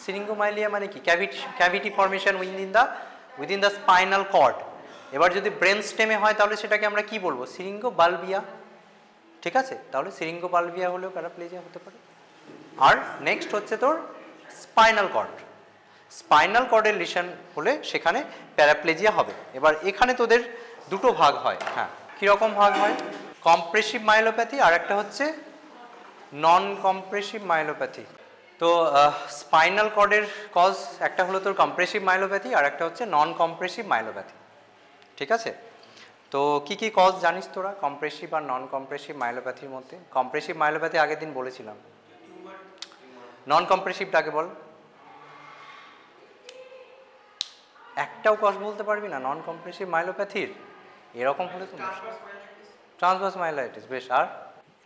সিরিঙ্গোমাইলিয়া মানে কি? Cavity formation within the spinal cord. এবার যদি ব্রেন স্টেমে হয় তাহলে সেটাকে আমরা কি বলবো? সিরিঙ্গোবালভিয়া। ঠিক আছে, তাহলে সিরিঙ্গোবালভিয়া হলেও প্যারাপ্লেজিয়া হতে পারে। আর নেক্সট হচ্ছে তোর স্পাইনাল কর্ড। স্পাইনাল কর্ডের লিশন হলে সেখানে প্যারাপ্লেজিয়া হবে। এবার এখানে তোদের দুটো ভাগ হয়। হ্যাঁ, কীরকম ভাগ হয়? কম্প্রেসিভ মাইলোপ্যাথি আর একটা হচ্ছে নন কম্প্রেসিভ মাইলোপ্যাথি। তো স্পাইনাল কর্ডের কজ একটা হলো তোর কম্প্রেসিভ মাইলোপ্যাথি আর একটা হচ্ছে নন কম্প্রেসিভ মাইলোপ্যাথি। ঠিক আছে, তো কি কি কজ জানিস তোরা কম্প্রেসিভ আর নন কম্প্রেসিভ মাইলোপ্যাথির মধ্যে? কম্প্রেসিভ মাইলোপ্যাথি আগের দিন বলেছিলাম। নন কম্প্রেসিভটাকে বল। একটাও কজ বলতে পারবি না নন কম্প্রেসিভ মাইলোপ্যাথির? এরকম হলে তো ট্রান্সভার্স মাইলাইটিস। বেশ, আর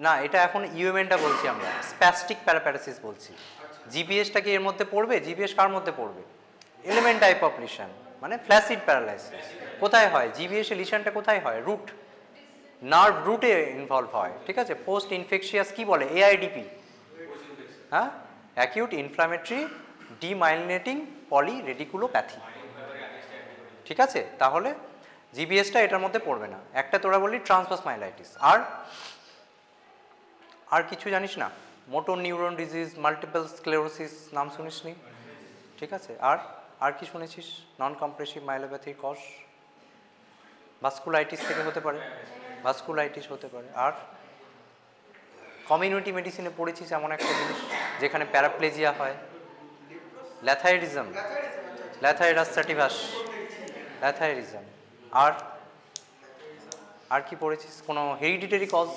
না, এটা এখন ইউএমএনটা বলছি আমরা, স্প্যাস্টিক প্যারাপ্যারাসিস বলছি। জিবিএসটা কি এর মধ্যে পড়বে? জিবিএস কার মধ্যে পড়বে? এলিমেন্ট টাইপ অফ লিশন, মানে ফ্ল্যাসিড প্যারালাইসিস। কোথায় হয় জিবিএস এর লিশনটা? কোথায় হয়? রুট, নার্ভ রুটে ইনভলভ হয়। ঠিক আছে, পোস্ট ইনফেকশিয়াস কি বলে? এআইডিপি। হ্যাঁ, অ্যাকিউট ইনফ্লামেটরি ডিমাইলিনেটিং পলিরেডিকুলোপ্যাথি। ঠিক আছে, তাহলে জিবিএসটা এটার মধ্যে পড়বে না। একটা তোরা বললি ট্রান্সভার্স মাইলাইটিস। আর কিছু জানিস না? Motor neuron disease, multiple sclerosis নাম শুনিসনি? ঠিক আছে, আর কি শুনেছিস নন কম্প্রেসিভ মাইলোপ্যাথির কজ? ভাস্কুলাইটিস থেকে হতে পারে, ভাস্কুলাইটিস হতে পারে। আর কমিউনিটি মেডিসিনে পড়েছিস এমন একটা জিনিস যেখানে প্যারাপ্লেজিয়া হয়? ল্যাথাইরিজম, ল্যাথাইরাস স্যাটিভাস, ল্যাথাইরিজম। আর কি পড়েছিস? কোনো hereditary cause?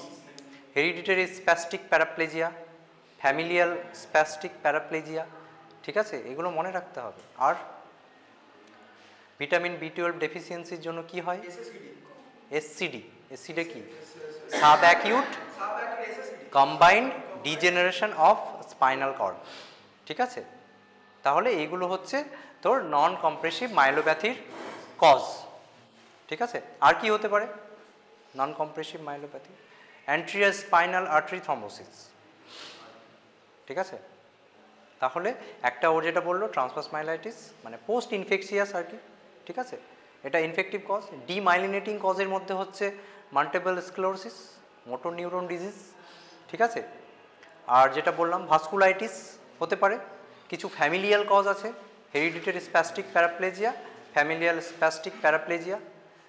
Hereditary spastic paraplegia, familial spastic paraplegia. ঠিক আছে, এগুলো মনে রাখতে হবে। আর ভিটামিন B12 ডেফিসিয়েন্সির জন্য কি হয়? এসসিডি। এসসিডি কি? Subacute combined degeneration of spinal cord. ঠিক আছে, তাহলে এইগুলো হচ্ছে তোর নন কম্প্রেসিভ মাইলোপ্যাথির কজ। ঠিক আছে, আর কি হতে পারে non compressive myelopathy? Anterior spinal artery thrombosis. ঠিক আছে, তাহলে একটা ওর যেটা বললো ট্রান্সভার্স মাইলাইটিস মানে পোস্ট ইনফেকশিয়াস আর কি। ঠিক আছে, এটা ইনফেক্টিভ কজ। ডিমাইলিনেটিং কজের মধ্যে হচ্ছে multiple sclerosis, motor neuron disease. ঠিক আছে, আর যেটা বললাম ভাস্কুলাইটিস হতে পারে। কিছু ফ্যামিলিয়াল কজ আছে, hereditary spastic paraplegia, familial spastic paraplegia.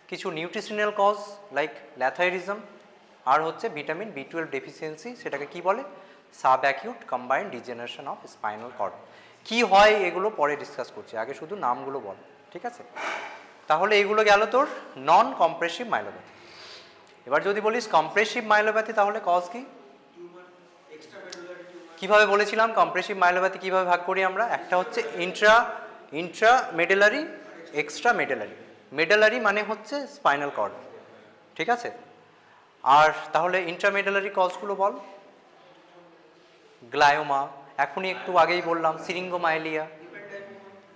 কিছু নিউট্রিশনাল কজ লাইক ল্যাথাইরিজম। আর হচ্ছে ভিটামিন B12 ডেফিসিয়েন্সি, সেটাকে কি বলে? Subacute combined degeneration of spinal cord. কি হয় এগুলো পরে ডিসকাস করছি, আগে শুধু নামগুলো বল। ঠিক আছে, তাহলে এগুলো গেল তোর নন কম্প্রেসিভ মাইলোপ্যাথি। এবার যদি বলিস কম্প্রেসিভ মাইলোপ্যাথি তাহলে কজ কি? কিভাবে বলেছিলাম কম্প্রেসিভ মাইলোপ্যাথি কিভাবে ভাগ করি আমরা? একটা হচ্ছে ইন্ট্রামেডুলারি, এক্সট্রা মেডুলারি। মেডুলারি মানে হচ্ছে স্পাইনাল কর্ড। ঠিক আছে, আর তাহলে ইন্ট্রামেডুলারি কজগুলো বল। গ্লায়োমা, এখনই একটু আগেই বললাম সিরিঙ্গোমাইলিয়া।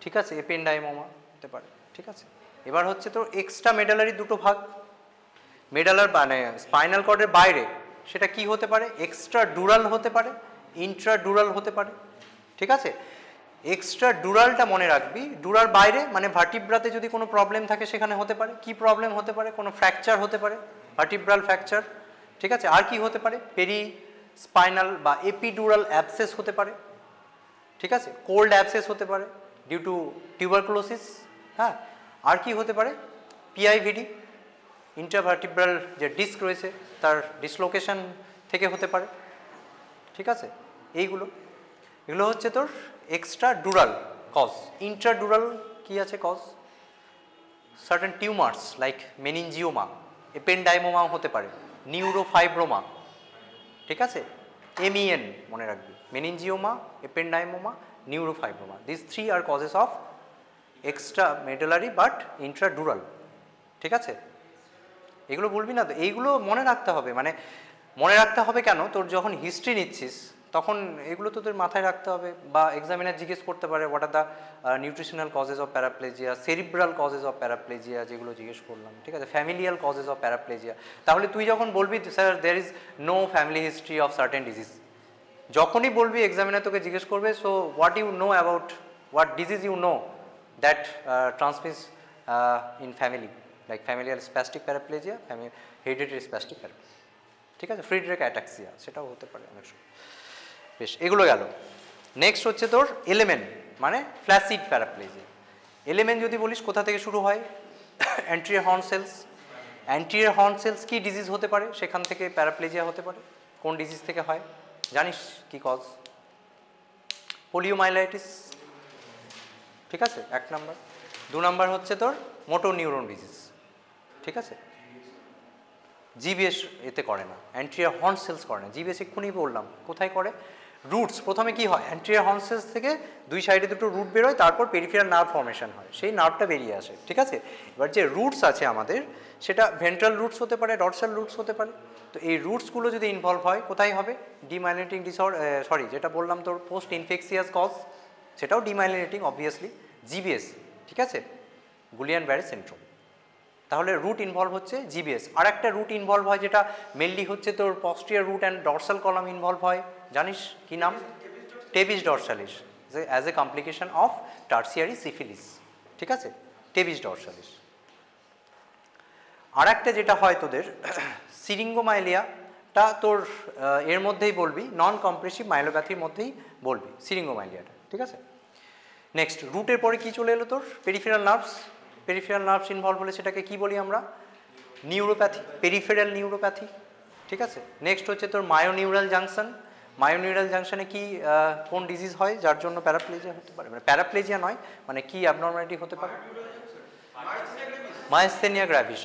ঠিক আছে, এপেন্ডাইমোমা হতে পারে। ঠিক আছে, এবার হচ্ছে তোর এক্সট্রা মেডুলারি দুটো ভাগ। মেডুলার মানে স্পাইনাল কর্ডের বাইরে সেটা কি হতে পারে? এক্সট্রা ডুরাল হতে পারে, ইন্ট্রাডুরাল হতে পারে। ঠিক আছে, এক্সট্রা ডুরালটা মনে রাখবি। ডুরাল বাইরে মানে ভার্টিব্রাতে যদি কোনো প্রবলেম থাকে সেখানে হতে পারে। কি প্রবলেম হতে পারে? কোনো ফ্র্যাকচার হতে পারে, ভার্টিব্রাল ফ্র্যাকচার। ঠিক আছে, আর কি হতে পারে? পেরি স্পাইনাল বা এপিডুরাল অ্যাবসেস হতে পারে। ঠিক আছে, কোল্ড অ্যাবসেস হতে পারে ডিউ টু টিউবারকুলোসিস। হ্যাঁ, আর কি হতে পারে? পিআইভিডি, ইন্ট্রাভার্টিব্রাল যে ডিস্ক রয়েছে তার ডিসলোকেশন থেকে হতে পারে। ঠিক আছে, এগুলো হচ্ছে তোর এক্সট্রা ডুরাল কজ। ইন্ট্রাডুরাল কি আছে cause? Certain tumours like meningioma, ependymoma হতে পারে, নিউরোফাইব্রোমা। ঠিক আছে, MEN মনে রাখবি, meningioma, ependymoma, neurofibroma. This 3 are causes of extra medullary but intradural. ঠিক আছে, এগুলো বলবি না তো? এইগুলো মনে রাখতে হবে। মানে মনে রাখতে হবে কেন? তোর যখন হিস্ট্রি নিচ্ছিস তখন এগুলো তোদের মাথায় রাখতে হবে, বা এক্সামিনার জিজ্ঞেস করতে পারে what are the nutritional causes of paraplegia, cerebral causes of paraplegia যেগুলো জিজ্ঞেস করলাম। ঠিক আছে, ফ্যামিলিয়াল কজেস অফ প্যারাপ্লেজিয়া। তাহলে তুই যখন বলবি sir there is no family history of certain disease, যখনই বলবি এক্সামিনার তোকে জিজ্ঞেস করবে so what you know about What disease you know that transmits in family, like familial spastic paraplegia, hereditary spastic paraplegia, ঠিক আছে, ফ্রিডরিক অ্যাটাক্সিয়া, সেটাও হতে পারে অনেক সময়। বেশ, এগুলো গেল। নেক্সট হচ্ছে তোর এলিমেন্ট, মানে ফ্ল্যাসিড প্যারাপ্লেজিয়া। এলিমেন্ট যদি বলিস কোথা থেকে শুরু হয়, anterior horn cells. Anterior horn cells কি ডিজিজ হতে পারে, সেখান থেকে প্যারাপ্লেজিয়া হতে পারে। কোন ডিজিজ থেকে হয় জানিস কি কজ? পোলিওমাইলাইটিস, ঠিক আছে, 1 নাম্বার। 2 নাম্বার হচ্ছে তোর মোটর নিউরন ডিজিজ, ঠিক আছে। জিবিএস এতে করে না, অ্যান্টেরিয়র হর্ন সেলস করে না। জিবিএস এক্ষুনি বললাম কোথায় করে, রুটস। প্রথমে কি হয়, অ্যান্টেরিয়র হর্ন সেলস থেকে 2 সাইডে দুটো রুট বেরোয়, তারপর পেরিফেরাল নার্ভ ফর্মেশন হয়, সেই নার্ভটা বেরিয়ে আসে, ঠিক আছে। এবার যে রুটস আছে আমাদের, সেটা ভেন্ট্রাল রুটস হতে পারে, ডরসাল রুটস হতে পারে। তো এই রুটসগুলো যদি ইনভলভ হয়, কোথায় হবে, ডিমাইলিনেটিং সরি যেটা বললাম তোর পোস্ট ইনফেকশিয়াস কজ, সেটাও ডিমাইলিনেটিং অবভিয়াসলি, জিবিএস, ঠিক আছে, গুলিয়ান ব্যারে সিনড্রোম। তাহলে রুট ইনভলভ হচ্ছে জিবিএস। আর একটা রুট ইনভলভ হয় যেটা মেনলি হচ্ছে তোর posterior root and dorsal column involve হয়, জানিস কি নাম? Tabes dorsalis, as a complication of tertiary syphilis, ঠিক আছে, টেবিস ডরসালিস। আর একটা যেটা হয় তোদের সিরিঙ্গোমাইলিয়াটা, তোর এর মধ্যেই বলবি, নন কম্প্রেসিভ মাইলোপ্যাথির মধ্যেই বলবি সিরিঙ্গোমাইলিয়াটা, ঠিক আছে। নেক্সট, রুটের পরে কি চলে এলো তোর, peripheral nerves. Peripheral nerves involve হলে সেটাকে কি বলি আমরা, নিউরোপ্যাথি, পেরিফেরাল নিউরোপ্যাথি, ঠিক আছে। নেক্সট হচ্ছে তোর মায়োনিউরাল জাংশন। মায়োনিউরাল জাংশনে কি কোন ডিজিজ হয় যার জন্য প্যারাপ্লেজিয়া হতে পারে, মানে প্যারাপ্লেজিয়া নয়, মানে কি অ্যাবনর্মালিটি হতে পারে? মায়াস্থেনিয়া গ্র্যাভিস।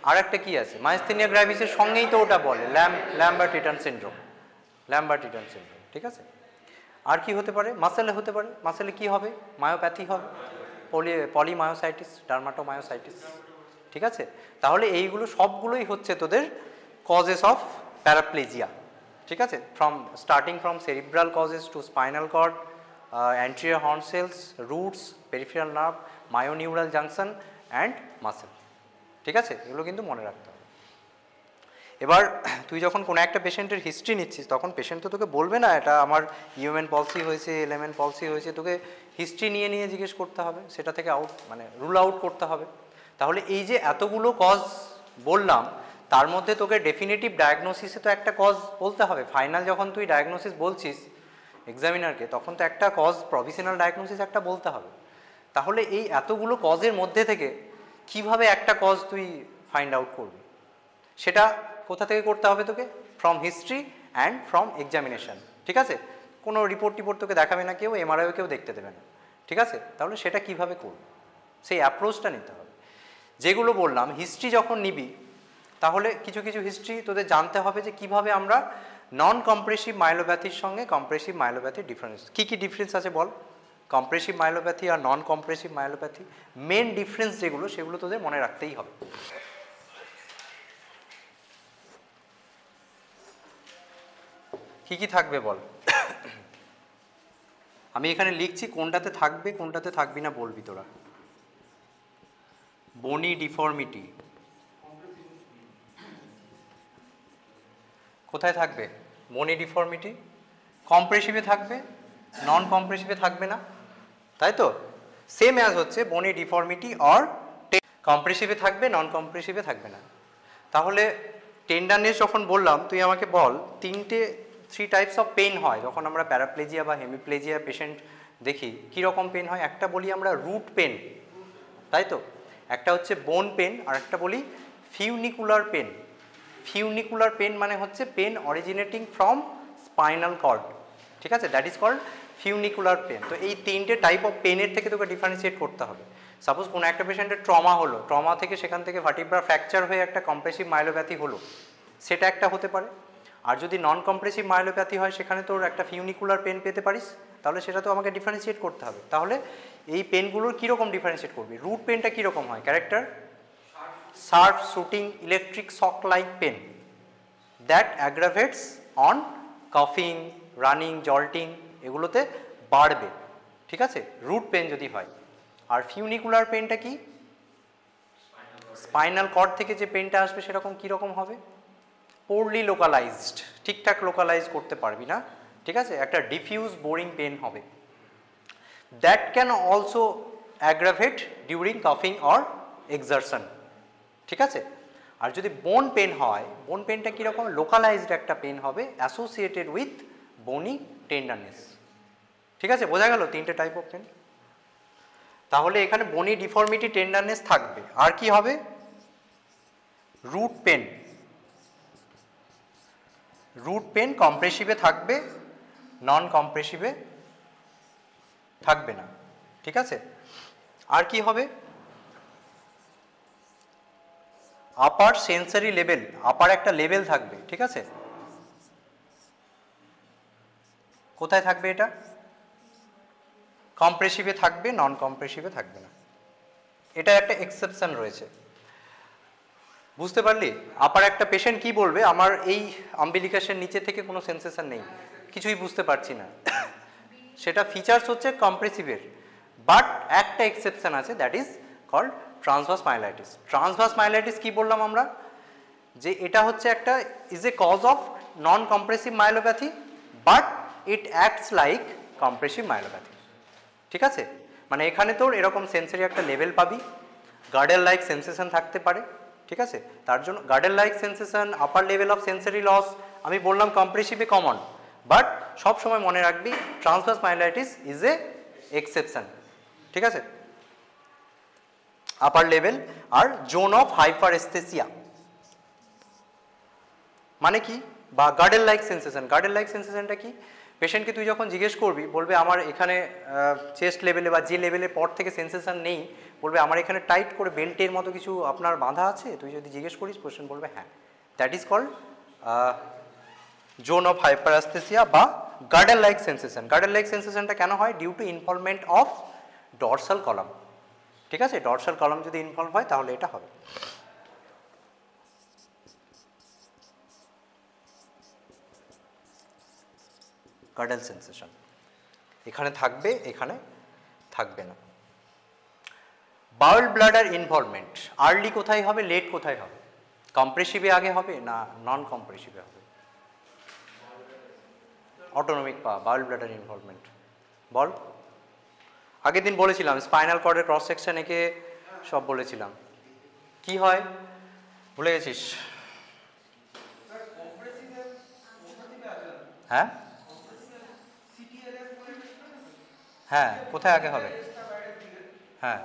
আর একটা কি আছে, মায়াস্থেনিয়া গ্র্যাভিসের সঙ্গেই তো ওটা বলে ল্যাম্বার্ট-ইটন সিনড্রোম, ল্যাম্বার্ট-ইটন সিনড্রোম, ঠিক আছে। আর কি হতে পারে, মাসেলে হতে পারে। মাসেলে কি হবে, মায়োপ্যাথি হবে, পলিমায়োসাইটিস, ডার্মাটোমায়োসাইটিস, ঠিক আছে। তাহলে এইগুলো সবগুলোই হচ্ছে তোদের কজেস অফ প্যারাপ্লেজিয়া, ঠিক আছে, starting from cerebral causes to spinal cord, anterior horn cells, roots, peripheral nerve, myoneural junction and muscle, ঠিক আছে। এগুলো কিন্তু মনে রাখতে হবে। এবার তুই যখন কোনো একটা পেশেন্টের হিস্ট্রি নিচ্ছিস, তখন পেশেন্ট তো তোকে বলবে না এটা আমার ইউএমএন পলসি হয়েছে, এলএমএন পলসি হয়েছে, তোকে হিস্ট্রি নিয়ে নিয়ে জিজ্ঞেস করতে হবে, সেটা থেকে রুল আউট করতে হবে। তাহলে এই যে এতগুলো কজ বললাম, তার মধ্যে তোকে ডেফিনেটিভ ডায়াগনোসিসে তো একটা কজ বলতে হবে। ফাইনাল যখন তুই ডায়াগনোসিস বলছিস এক্সামিনারকে, তখন তো একটা কজ, প্রভিশনাল ডায়াগনোসিস একটা বলতে হবে। তাহলে এই এতগুলো কজের মধ্যে থেকে কিভাবে একটা কজ তুই ফাইন্ড আউট করবি, সেটা কোথা থেকে করতে হবে তোকে, from history and from examination, ঠিক আছে। কোনো রিপোর্ট তোকে দেখাবে না কেউ, এমআরআইও কেউ দেখতে দেবে না, ঠিক আছে। তাহলে সেটা কিভাবে করবি, সেই অ্যাপ্রোচটা নিতে হবে। যেগুলো বললাম, হিস্ট্রি যখন নিবি, তাহলে কিছু কিছু হিস্ট্রি তোদের জানতে হবে যে কিভাবে আমরা নন কম্প্রেসিভ মাইলোপ্যাথির সঙ্গে কম্প্রেসিভ মাইলোপ্যাথির ডিফারেন্স, কী কী ডিফারেন্স আছে বল, কম্প্রেসিভ মাইলোপ্যাথি আর নন কম্প্রেসিভ মাইলোপ্যাথি, মেন ডিফারেন্স যেগুলো, সেগুলো তোদের মনে রাখতেই হবে। কি কি থাকবে বল, আমি এখানে লিখছি, কোনটাতে থাকবে কোনটাতে থাকবি না বলবি তোরা। বনি ডিফর্মিটি কোথায় থাকবে, বনি ডিফর্মিটি কম্প্রেসিভে থাকবে, নন কম্প্রেসিভে থাকবে না, তাই তো। সেম অ্যাজ হচ্ছে বনি ডিফর্মিটি অর কম্প্রেসিভে থাকবে, নন কম্প্রেসিভে থাকবে না। তাহলে টেন্ডারনেস যখন বললাম, তুই আমাকে বল 3 টাইপস অফ পেন হয় যখন আমরা প্যারাপ্লেজিয়া বা হেমিপ্লেজিয়া পেশেন্ট দেখি, কীরকম পেন হয়। একটা বলি আমরা রুট পেন, তাই তো, একটা হচ্ছে বোন পেন, আর একটা বলি ফিউনিকুলার পেন। ফিউনিকুলার পেন মানে হচ্ছে pain originating from spinal cord, ঠিক আছে, that is called funicular pain. তো এই 3টে টাইপ অফ পেনের থেকে তোকে ডিফারেন্সিয়েট করতে হবে। সাপোজ কোনো একটা পেশেন্টের ট্রমা হলো, ট্রমা থেকে সেখান থেকে ভার্টিব্রা ফ্র্যাকচার হয়ে একটা কম্প্রেসিভ মাইলোপ্যাথি হলো, সেটা একটা হতে পারে। আর যদি নন কম্প্রেসিভ মাইলোপ্যাথি হয়, সেখানে তোর একটা ফিউনিকুলার পেন পেতে পারিস, তাহলে সেটা তো আমাকে ডিফারেন্সিয়েট করতে হবে। তাহলে এই পেনগুলোর কীরকম ডিফারেন্সিয়েট করবি, রুট পেনটা কীরকম হয়, character sharp shooting electric shock like pain that aggravates on কাফিং, রানিং, জল্টিং, এগুলোতে বাড়বে, ঠিক আছে, রুট পেন যদি হয়। আর ফিউনিকুলার পেনটা কি, স্পাইনাল কর্ড থেকে যে পেনটা আসবে সেরকম কীরকম হবে, পোরলি লোকালাইজড, ঠিকঠাক লোকালাইজ করতে পারবি না, ঠিক আছে, একটা ডিফিউজ বোরিং পেন হবে, that can also aggravate during কাফিং অর এক্সারশন, ঠিক আছে। আর যদি বোন পেন হয়, বোন পেনটা কীরকম, লোকালাইজড একটা পেন হবে অ্যাসোসিয়েটেড উইথ বোনি টেন্ডারনেস, ঠিক আছে, বোঝা গেল তিনটে টাইপ অফ পেন। তাহলে এখানে বোনি ডিফর্মিটি টেন্ডারনেস থাকবে। আর কি হবে, রুট পেন, রুট পেন কম্প্রেসিভে থাকবে, নন কম্প্রেসিভে থাকবে না, ঠিক আছে। আর কি হবে, আপার সেন্সারি লেভেল, আপার একটা লেভেল থাকবে, ঠিক আছে। কোথায় থাকবে এটা, কম্প্রেসিভে থাকবে, নন কম্প্রেসিভে থাকবে না, এটা একটা এক্সেপশন রয়েছে, বুঝতে পারলি। আপার একটা পেশেন্ট কি বলবে, আমার এই আম্বিলিকাসের নিচে থেকে কোনো সেন্সেশন নেই, কিছুই বুঝতে পারছি না, সেটা ফিচার্স হচ্ছে কম্প্রেসিভের, বাট একটা এক্সেপশন আছে, that is called transverse myelitis. Transverse myelitis কি বললাম আমরা, যে এটা হচ্ছে একটা is a cause of non compressive myelopathy, but it acts like compressive myelopathy, ঠিক আছে। মানে এখানে তোর এরকম সেন্সারি একটা লেভেল পাবি, গার্ডেল লাইক সেন্সেশন থাকতে পারে, ঠিক আছে। তার জন্য girdle like sensation, upper level of sensory loss, আমি বললাম কম্প্রেসিভে কমন, বাট সব সময় মনে রাখবি transverse myelitis is a exception, ঠিক আছে। আপার লেভেল আর জোন অফ হাইপার এস্থেসিয়া মানে কি, বা girdle like sensation. Girdle like সেন্সেশনটা কি, পেশেন্টকে তুই যখন জিজ্ঞেস করবি, বলবে আমার এখানে চেস্ট লেভেলে বা যে লেভেলের পর থেকে সেন্সেশন নেই, বলবে আমার এখানে টাইট করে বেল্টের মতো কিছু আপনার বাঁধা আছে, তুই যদি জিজ্ঞেস করিস পেশেন্ট বলবে হ্যাঁ, that is called zone of hyperaesthesia বা girdle like sensation. Girdle like সেন্সেশনটা কেন হয়, due to involvement of dorsal column, ঠিক আছে। ডরসাল কলাম যদি ইনভলভ হয় তাহলে এটা হবে। গার্ডেল সেন্সেশন এখানে থাকবে, এখানে থাকবে না। বাউল ব্লাডার ইনভলভমেন্ট আর্লি কোথায় হবে, লেট কোথায় হবে, কম্প্রেসিভে আগে হবে না নন কম্প্রেসিভে হবে, অটোনমিক পা বাউল ব্লাডার ইনভলভমেন্ট বল। আগের দিন বলেছিলাম স্পাইনাল কর্ডের ক্রস সেকশন এঁকে সব বলেছিলাম, কি হয় ভুলে গেছিস? হ্যাঁ হ্যাঁ, কোথায় আগে হবে? হ্যাঁ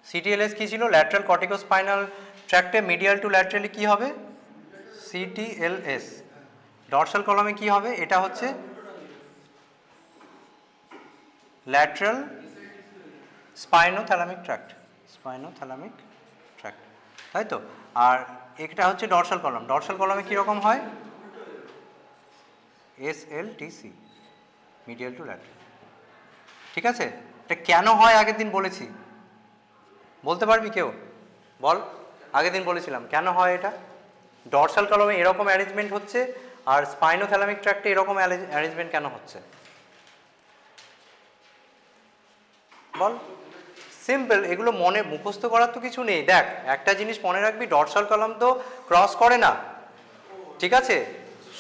সিটিএলএস কি ছিল, ল্যাটারাল কর্টিকোস্পাইনাল ট্র্যাক্টে মিডিয়াল টু ল্যাটারালি কি হবে, সিটিএলএস। ডরসাল কলামে কি হবে, এটা হচ্ছে lateral spinothalamic tract, spinothalamic tract, তাই তো। আর এটা হচ্ছে ডরসাল কলাম। ডরসাল কলামে কীরকম হয়, এসএলটিসি, মিডিয়াল টু ল্যাটারাল, ঠিক আছে। এটা কেন হয় আগের দিন বলেছি, বলতে পারবি কেউ বল? আগের দিন বলেছিলাম কেন হয় এটা। ডরসাল কলামে এরকম অ্যারেঞ্জমেন্ট হচ্ছে আর স্পাইনোথ্যালামিক ট্র্যাক্টে এরকম অ্যারেঞ্জমেন্ট কেন হচ্ছে বল? সিম্পল, এগুলো মনে মুখস্থ করার তো কিছু নেই। দেখ একটা জিনিস মনে রাখবি, ডরসাল কলাম তো ক্রস করে না, ঠিক আছে,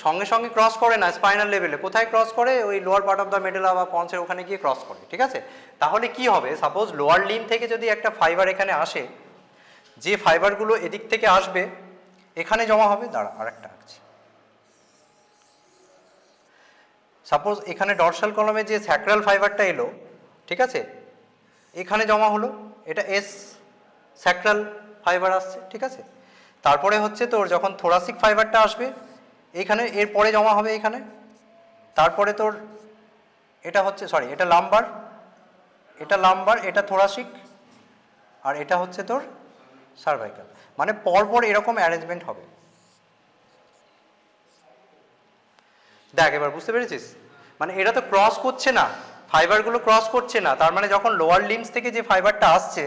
সঙ্গে সঙ্গে ক্রস করে না স্পাইনাল লেভেলে। কোথায় ক্রস করে, ওই lower part of the medulla বা পন্সের ওখানে গিয়ে ক্রস করে, ঠিক আছে। তাহলে কি হবে, সাপোজ লোয়ার লিম্ব থেকে যদি একটা ফাইবার এখানে আসে, যে ফাইবারগুলো এদিক থেকে আসবে এখানে জমা হবে, দাঁড়া আর একটা আঁকছি। সাপোজ এখানে ডরসাল কলামে যে স্যাক্রাল ফাইবারটা এলো, ঠিক আছে, এখানে জমা হলো, এটা এস স্যাক্রাল ফাইবার আসছে, ঠিক আছে। তারপরে হচ্ছে তোর যখন থোরাসিক ফাইবারটা আসবে এখানে, এরপরে জমা হবে এখানে, তারপরে তোর এটা হচ্ছে সরি এটা লাম্বার, এটা লাম্বার, এটা থোরাসিক, আর এটা হচ্ছে তোর সার্ভাইকাল। মানে পরপর এরকম অ্যারেঞ্জমেন্ট হবে। দেখ এবার বুঝতে পেরেছিস, মানে এটা তো ক্রস করছে না, ফাইবারগুলো ক্রস করছে না, তার মানে যখন লোয়ার লিম্বস থেকে যে ফাইবারটা আসছে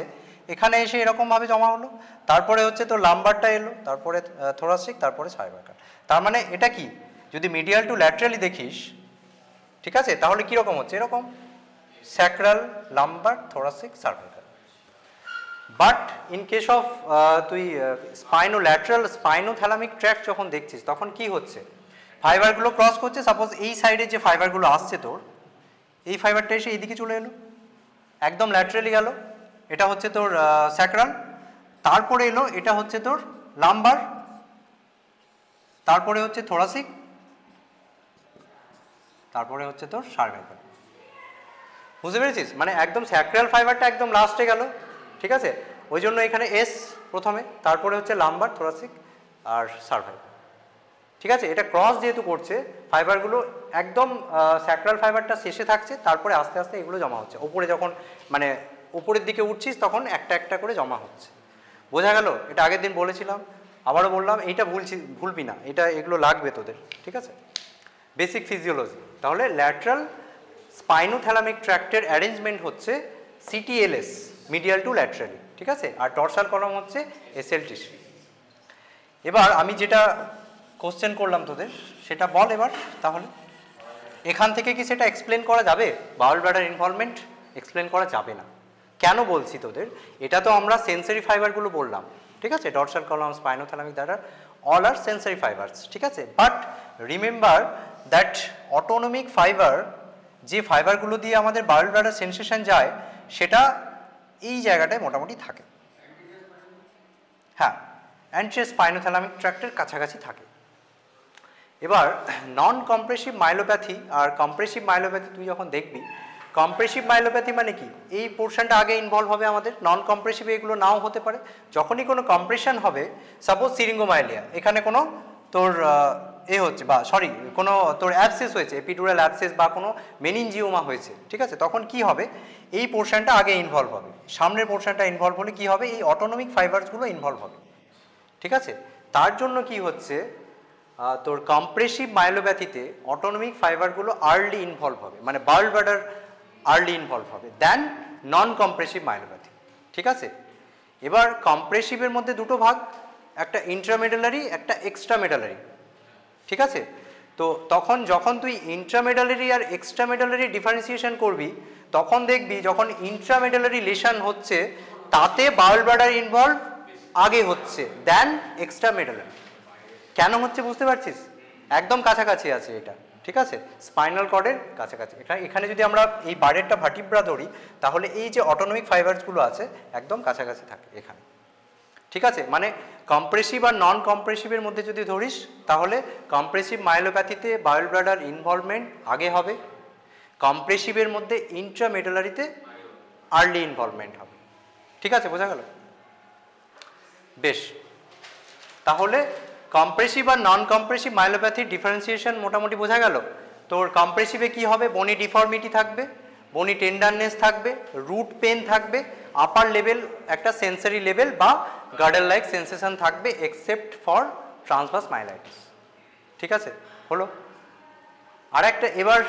এখানে এসে এরকমভাবে জমা হলো, তারপরে হচ্ছে তোর লাম্বারটা এলো, তারপরে থোরাসিক, তারপরে সার্ভাইকাল। তার মানে এটা কি, যদি মিডিয়াল টু ল্যাটারালি দেখিস, ঠিক আছে, তাহলে কীরকম হচ্ছে, এরকম sacral, lumber, thoracic, cervical. But in case of তুই স্পাইনোল্যাটারাল স্পাইনোথ্যালামিক ট্র্যাক্ট যখন দেখছিস তখন কি হচ্ছে, ফাইবারগুলো ক্রস করছে, সাপোজ এই সাইডে যে ফাইবারগুলো আসছে তোর, এই ফাইবারটা এসে এইদিকে চলে এলো, একদম ল্যাটারালি গেল, এটা হচ্ছে তোর স্যাক্রাল, তারপরে এলো এটা হচ্ছে তোর লাম্বার, তারপরে হচ্ছে থোরাসিক, তারপরে হচ্ছে তোর সার্ভাইকাল। বুঝতে পেরেছিস? মানে একদম স্যাক্রাল ফাইবারটা একদম লাস্টে গেল, ঠিক আছে, ওই জন্য এখানে এস প্রথমে, তারপরে হচ্ছে লাম্বার, থোরাসিক আর সার্ভাইকাল, ঠিক আছে। এটা ক্রস যেহেতু করছে ফাইবারগুলো, একদম স্যাক্রাল ফাইবারটা শেষে থাকছে, তারপরে আস্তে আস্তে এগুলো জমা হচ্ছে ওপরে, যখন মানে উপরের দিকে উঠছিস তখন একটা একটা করে জমা হচ্ছে। বোঝা গেল? এটা আগের দিন বলেছিলাম, আবারও বললাম, এইটা ভুলবি না, এটা এগুলো লাগবে তোদের, ঠিক আছে, বেসিক ফিজিওলজি। তাহলে ল্যাটারাল স্পাইনোথ্যালামিক ট্র্যাক্টের অ্যারেঞ্জমেন্ট হচ্ছে সিটিএলএস, মিডিয়াল টু ল্যাটারালি, ঠিক আছে, আর ডরসাল কলাম হচ্ছে এসএলটিসি। এবার আমি যেটা কোশ্চেন করলাম তোদের সেটা বল এবার। তাহলে এখান থেকে কি সেটা এক্সপ্লেন করা যাবে? বাউল ব্লাডার ইনভলভমেন্ট এক্সপ্লেন করা যাবে না। কেন বলছি তোদের? এটা তো আমরা সেন্সরি ফাইবারগুলো বললাম, ঠিক আছে, dorsal column, spinothalamic, that are all are sensory fibres, ঠিক আছে। But remember that autonomic fibre, যে ফাইবারগুলো দিয়ে আমাদের বাউল ব্লাডার সেন্সেশন যায়, সেটা এই জায়গাটায় মোটামুটি থাকে, হ্যাঁ, অ্যান্টিরিয়র স্পাইনোথ্যালামিক ট্র্যাক্টের কাছাকাছি থাকে। এবার নন কম্প্রেসিভ মাইলোপ্যাথি আর কম্প্রেসিভ মাইলোপ্যাথি তুই যখন দেখবি, কম্প্রেসিভ মাইলোপ্যাথি মানে কি, এই পোর্শনটা আগে ইনভলভ হবে আমাদের, নন কম্প্রেসিভ এগুলো নাও হতে পারে। যখনই কোনো কম্প্রেশন হবে, সাপোজ সিরিঙ্গোমাইলিয়া, এখানে কোনো তোর হচ্ছে, বা সরি কোনো তোর অ্যাবসেস হয়েছে, এপিডুরাল অ্যাবসেস বা কোনো মেনিনজিওমা হয়েছে, ঠিক আছে, তখন কি হবে, এই পোর্শনটা আগে ইনভলভ হবে, সামনের পোর্শনটা ইনভলভ হলে কি হবে, এই অটোনমিক ফাইবারসগুলো ইনভলভ হবে, ঠিক আছে। তার জন্য কি হচ্ছে, তোর কম্প্রেসিভ মাইলোপ্যাথিতে অটোনমিক ফাইবারগুলো আর্লি ইনভলভ হবে, মানে বাউল ব্লাডার আর্লি ইনভলভ হবে দেন নন কম্প্রেসিভ মাইলোপ্যাথি, ঠিক আছে। এবার কম্প্রেসিভের মধ্যে দুটো ভাগ, একটা ইন্ট্রামেডালারি, একটা এক্সট্রামেডালারি, ঠিক আছে। তো তখন যখন তুই ইন্ট্রামেডালারি আর এক্সট্রামেডালারি ডিফারেন্সিয়েশন করবি, তখন দেখবি যখন ইন্ট্রামেডালারি লেশন হচ্ছে তাতে বাউল ব্লাডার ইনভলভ আগে হচ্ছে দেন এক্সট্রামেডালারি। কেন হচ্ছে বুঝতে পারছিস? একদম কাছাকাছি আছে এটা, ঠিক আছে, স্পাইনাল কর্ডের কাছাকাছি। এখানে যদি আমরা এই বারেরটা ভার্টিব্রা ধরি, তাহলে এই যে অটোনমিক ফাইবারসগুলো আছে একদম কাছাকাছি থাকে এখানে, ঠিক আছে। মানে কম্প্রেসিভ আর নন কম্প্রেসিভের মধ্যে যদি ধরিস, তাহলে কম্প্রেসিভ মাইলোপ্যাথিতে বাউল ব্লাডার ইনভলভমেন্ট আগে হবে, কম্প্রেসিভের মধ্যে ইন্ট্রামেডুলারিতে আর্লি ইনভলভমেন্ট হবে, ঠিক আছে, বোঝা গেল? বেশ, তাহলে কম্প্রেসিভ আর নন কম্প্রেসিভ মাইলোপ্যাথির ডিফারেন্সিয়েশন মোটামুটি বোঝা গেল। তোর কম্প্রেসিভে কি হবে, বনি ডিফর্মিটি থাকবে, বনি টেন্ডারনেস থাকবে, রুট পেন থাকবে, আপার লেভেল একটা সেন্সরি লেভেল বা গার্ডার লাইক সেন্সেশন থাকবে, এক্সেপ্ট ফর ট্রান্সভার্স মাইলাইটিস, ঠিক আছে, হলো। আর একটা, এবার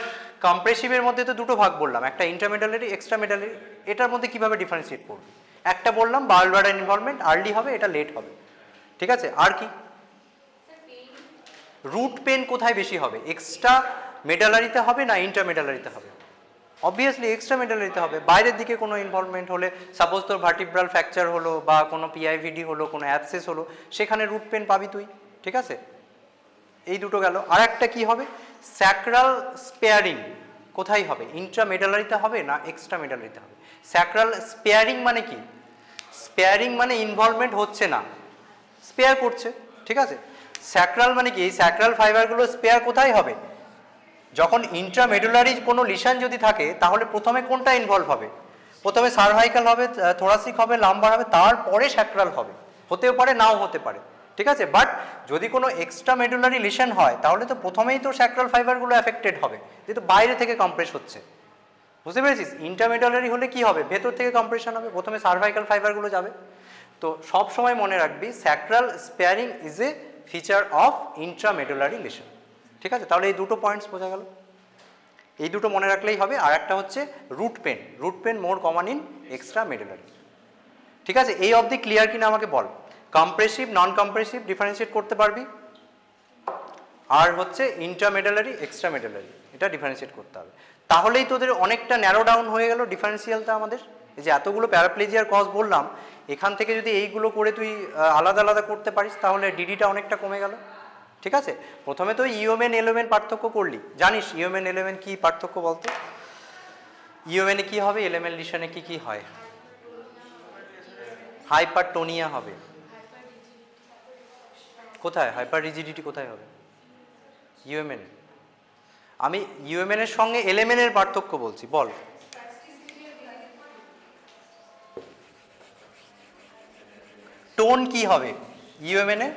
কম্প্রেসিভের মধ্যে তো দুটো ভাগ বললাম, একটা ইন্টারমেডালারি, এক্সট্রামেডালারি, এটার মধ্যে কিভাবে ডিফারেন্সিয়েট করবে? একটা বললাম বাউল ব্লাডার ইনভলভমেন্ট আর্লি হবে, এটা লেট হবে, ঠিক আছে। আর কি, রুট পেন কোথায় বেশি হবে, এক্সট্রা মেডালারিতে হবে না ইন্টারমেডালারিতে হবে? অবভিয়াসলি এক্সট্রা মেডালারিতে হবে। বাইরের দিকে কোনো ইনভলভমেন্ট হলে, সাপোজ তোর ভার্টিব্রাল ফ্র্যাকচার হলো বা কোনো পিআইভিডি হলো, কোনো অ্যাবসেস হলো, সেখানে রুট পেন পাবি তুই, ঠিক আছে। এই দুটো গেল। আর একটা কি হবে, স্যাক্রাল স্পেয়ারিং কোথায় হবে, ইন্ট্রামেডালারিতে হবে না এক্সট্রা মেডালারিতে হবে? স্যাক্রাল স্পেয়ারিং মানে কি, স্পেয়ারিং মানে ইনভলভমেন্ট হচ্ছে না, স্পেয়ার করছে, ঠিক আছে। স্যাক্রাল মানে কি, এই স্যাক্রাল ফাইবারগুলো স্পেয়ার কোথায় হবে, যখন ইন্ট্রামেডুলারি কোনো লিশন যদি থাকে, তাহলে প্রথমে কোনটা ইনভলভ হবে, প্রথমে সার্ভাইকাল হবে, থোরাসিক হবে, লাম্বার হবে, তারপরে স্যাক্রাল হবে, হতেও পারে নাও হতে পারে, ঠিক আছে। বাট যদি কোনো এক্সট্রামেডুলারি লিশন হয়, তাহলে তো প্রথমেই তো স্যাক্রাল ফাইবারগুলো অ্যাফেক্টেড হবে, যেহেতু বাইরে থেকে কম্প্রেস হচ্ছে, বুঝতে পেরেছিস। ইন্টারমেডুলারি হলে কি হবে, ভেতর থেকে কম্প্রেশন হবে, প্রথমে সার্ভাইকাল ফাইবারগুলো যাবে। তো সব সময় মনে রাখবি, sacral sparing is a feature of ইন্ট্রামেডুলারি lesion, ঠিক আছে। তাহলে এই দুটো পয়েন্টস বোঝা গেল, এই দুটো মনে রাখলেই হবে। আর একটা হচ্ছে root pain, root pain more common in extramedullary, ঠিক আছে। এই অবধি ক্লিয়ার কিনা আমাকে বল। কম্প্রেসিভ নন কম্প্রেসিভ ডিফারেন্সিয়েট করতে পারবি, আর হচ্ছে ইন্ট্রামেডুলারি এক্সট্রামেডুলারি, এটা ডিফারেন্সিয়েট করতে হবে। তাহলেই তোদের অনেকটা ন্যারো ডাউন হয়ে গেল ডিফারেন্সিয়ালটা আমাদের। এই যে এতগুলো প্যারাপ্লেজিয়ার কজ বললাম, এখান থেকে যদি এইগুলো করে তুই আলাদা আলাদা করতে পারিস তাহলে ডিডিটা অনেকটা কমে গেল। ঠিক আছে, প্রথমে তো ইউএমএন এলএমএন পার্থক্য করলি, জানিস ইউএমএন এলএমএন কি পার্থক্য বলতো? ইউএমএন এ কি হবে, এলিমেন্টেশনে কি কি হয়? হাইপারটোনিয়া হবে। কোথায় হাইপার রিজিডিটি কোথায় হবে? ইউএমএন। আমি ইউএমএন এর সঙ্গে এলএমএন এর পার্থক্য বলছি, বল। টোন কি হবে ইউএমএন এ?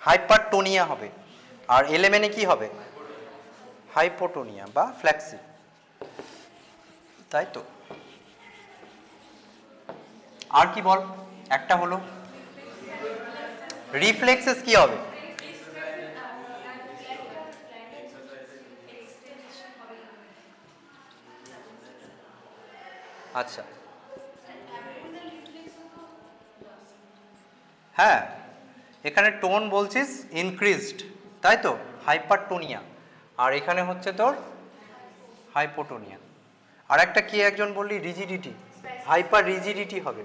হাইপারটোনিয়া হবে। আর এলএমএন এ কি হবে? হাইপোটোনিয়া বা ফ্ল্যাক্সি, তাই তো। আর কি বল, একটা হলো রিফ্লেক্সেস কি হবে? আচ্ছা, হ্যাঁ এখানে টোন বলছিস ইনক্রিজড, তাই তো, হাইপারটোনিয়া। আর এখানে হচ্ছে তোর হাইপোটোনিয়া। আর একটা কি একজন বললি রিজিডিটি, হাইপার রিজিডিটি হবে।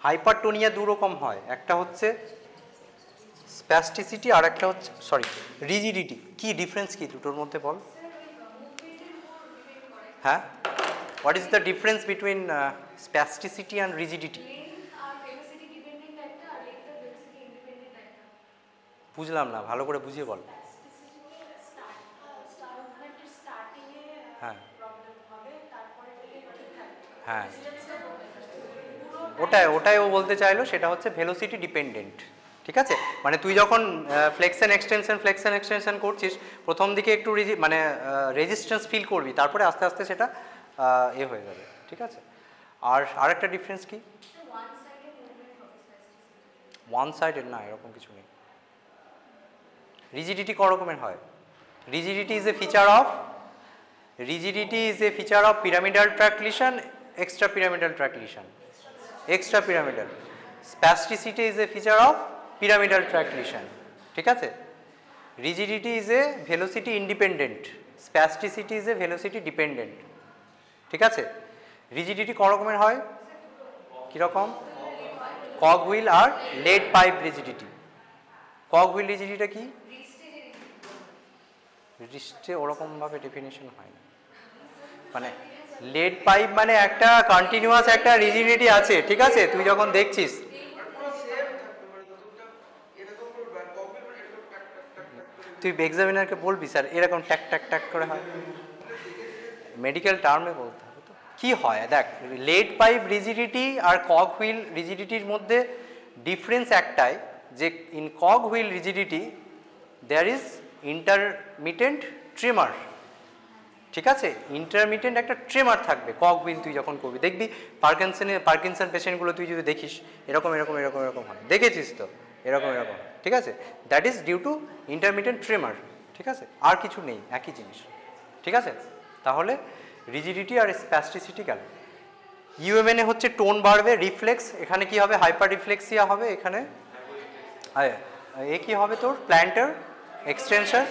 হাইপারটোনিয়া দু রকম হয়, একটা হচ্ছে স্প্যাস্টিসিটি আর একটা হচ্ছে রিজিডিটি। কি ডিফারেন্স কি দুটোর মধ্যে বল? হ্যাঁ, what is the difference between spasticity and rigidity? বুঝলাম না, ভালো করে বুঝিয়ে বল। হ্যাঁ হ্যাঁ, ওটাই ও বলতে চাইলো, সেটা হচ্ছে ভেলোসিটি ডিপেন্ডেন্ট। ঠিক আছে, মানে তুই যখন ফ্লেক্সন এক্সটেনশন করছিস প্রথম দিকে একটু মানে রেজিস্ট্যান্স ফিল করবি, তারপরে আস্তে আস্তে সেটা হয়ে যাবে। ঠিক আছে, আর আরেকটা ডিফারেন্স কি? ওয়ান সাইডেড না, এরকম কিছু নেই। রিজিডিটি ক রকমের হয়? Rigidity is a feature of pyramidal tract lesion, extra pyramidal tract lesion, extra pyramidal. Spasticity is a feature of pyramidal tract lesion. ঠিক আছে, rigidity is a velocity independent, spasticity is a velocity dependent. ঠিক আছে, রিজিডিটি ক রকমের হয়, কীরকম? কক হুইল আর lead pipe rigidity. Cog wheel রিজিডিটিটা কি? রিস্টে ওরকমভাবে ডেফিনেশন হয় না, মানে লেড পাইপ মানে একটা কন্টিনিউয়াস একটা রিজিডিটি আছে। ঠিক আছে, তুই যখন দেখছিস তুই এক্সামিনারকে বলবি স্যার এরকম ট্যাক ট্যাক ট্যাক করে হয়, মেডিকেল টার্মে বলতে হবে। তো কি হয় দেখ, লেড পাইপ রিজিডিটি আর কক হুইল রিজিডিটির মধ্যে ডিফারেন্স একটাই, যে in cog wheel rigidity there is intermittent tremor. ঠিক আছে, ইন্টারমিটেন্ট একটা ট্রেমার থাকবে কক হুইল তুই যখন করবি। দেখবি পার্কিনসন পেশেন্টগুলো তুই যদি দেখিস এরকম এরকম এরকম এরকম হয়, দেখেছিস তো, এরকম এরকম। ঠিক আছে, that is due to intermittent tremor. ঠিক আছে, আর কিছু নেই, একই জিনিস। ঠিক আছে, তাহলে রিজিডিটি আর স্প্যাস্টিসিটি গেল। ইউএমএন এ হচ্ছে টোন বাড়বে, রিফ্লেক্স, এখানে কি হবে? হাইপার রিফ্লেক্সিয়া হবে। এখানে কি হবে তোর? Plantar extension.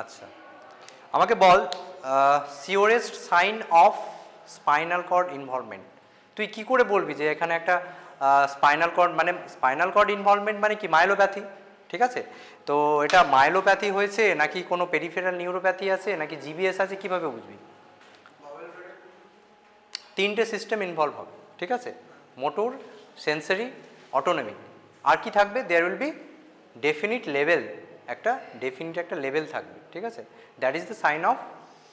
আচ্ছা, আমাকে বল surest sign of spinal cord involvement. তুই কি করে বলবি যে এখানে একটা স্পাইনাল কর্ড ইনভলভমেন্ট মানে কি? মাইলোপ্যাথি। ঠিক আছে, তো এটা মাইলোপ্যাথি হয়েছে নাকি কোনো পেরিফেরাল নিউরোপ্যাথি আছে নাকি জিবিএস আছে, কিভাবে বুঝবি? তিনটে সিস্টেম ইনভলভ হবে। ঠিক আছে, মোটর, সেন্সরি, অটোনমিক। আর কি থাকবে? There will be definite level, একটা লেভেল থাকবে। ঠিক আছে, that is the sign of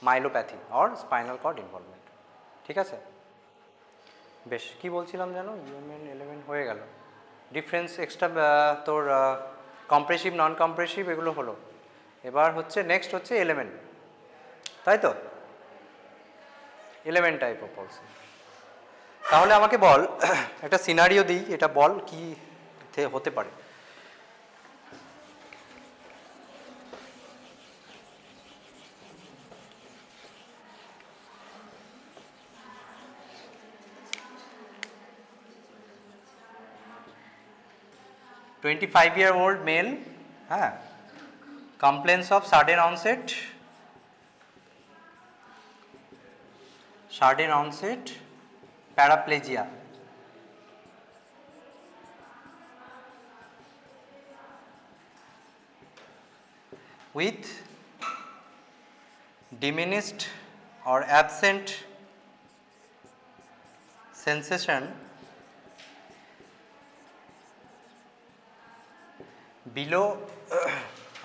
myelopathy or spinal cord involvement. ঠিক আছে, বেশ, কি বলছিলাম জানো? ইউএমএন এলিমেন্ট হয়ে গেল, ডিফারেন্স এক্সট্রা তোর কম্প্রেসিভ নন কম্প্রেসিভ এগুলো হলো। এবার হচ্ছে নেক্সট হচ্ছে এলিমেন্ট, তাই তো, এলিমেন্ট টাইপ অফ পলসি। তাহলে আমাকে বল, একটা সিনারিও দিই, এটা বল কি হতে পারে। "25-year-old male, হ্যাঁ, complains of sudden onset sudden onset paraplegia with diminished or absent sensation below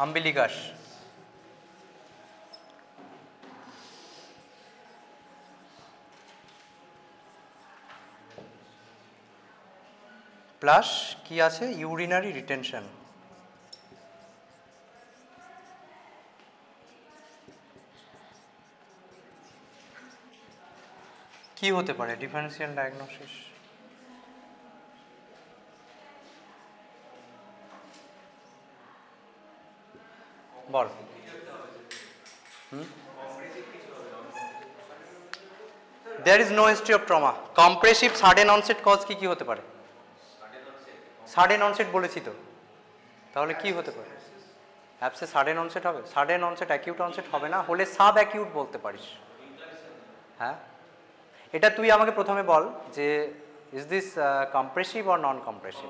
umbilicus plus কি আছে ইউরিনারি রিটেনশন। কি হতে পারে differential diagnosis? Ball. There is no history of trauma. Compressive sudden onset cause কি হতে পারে? Sudden onset বলেছি তো, তাহলে কি হতে পারে? অ্যাবসেস সাডেন অনসেট হবে? সাডেন অনসেট অ্যাকিউট অনসেট হবে না, হলে সাব অ্যাকিউট বলতে পারিস। হ্যাঁ, এটা তুই আমাকে প্রথমে বল যে is this compressive or non compressive?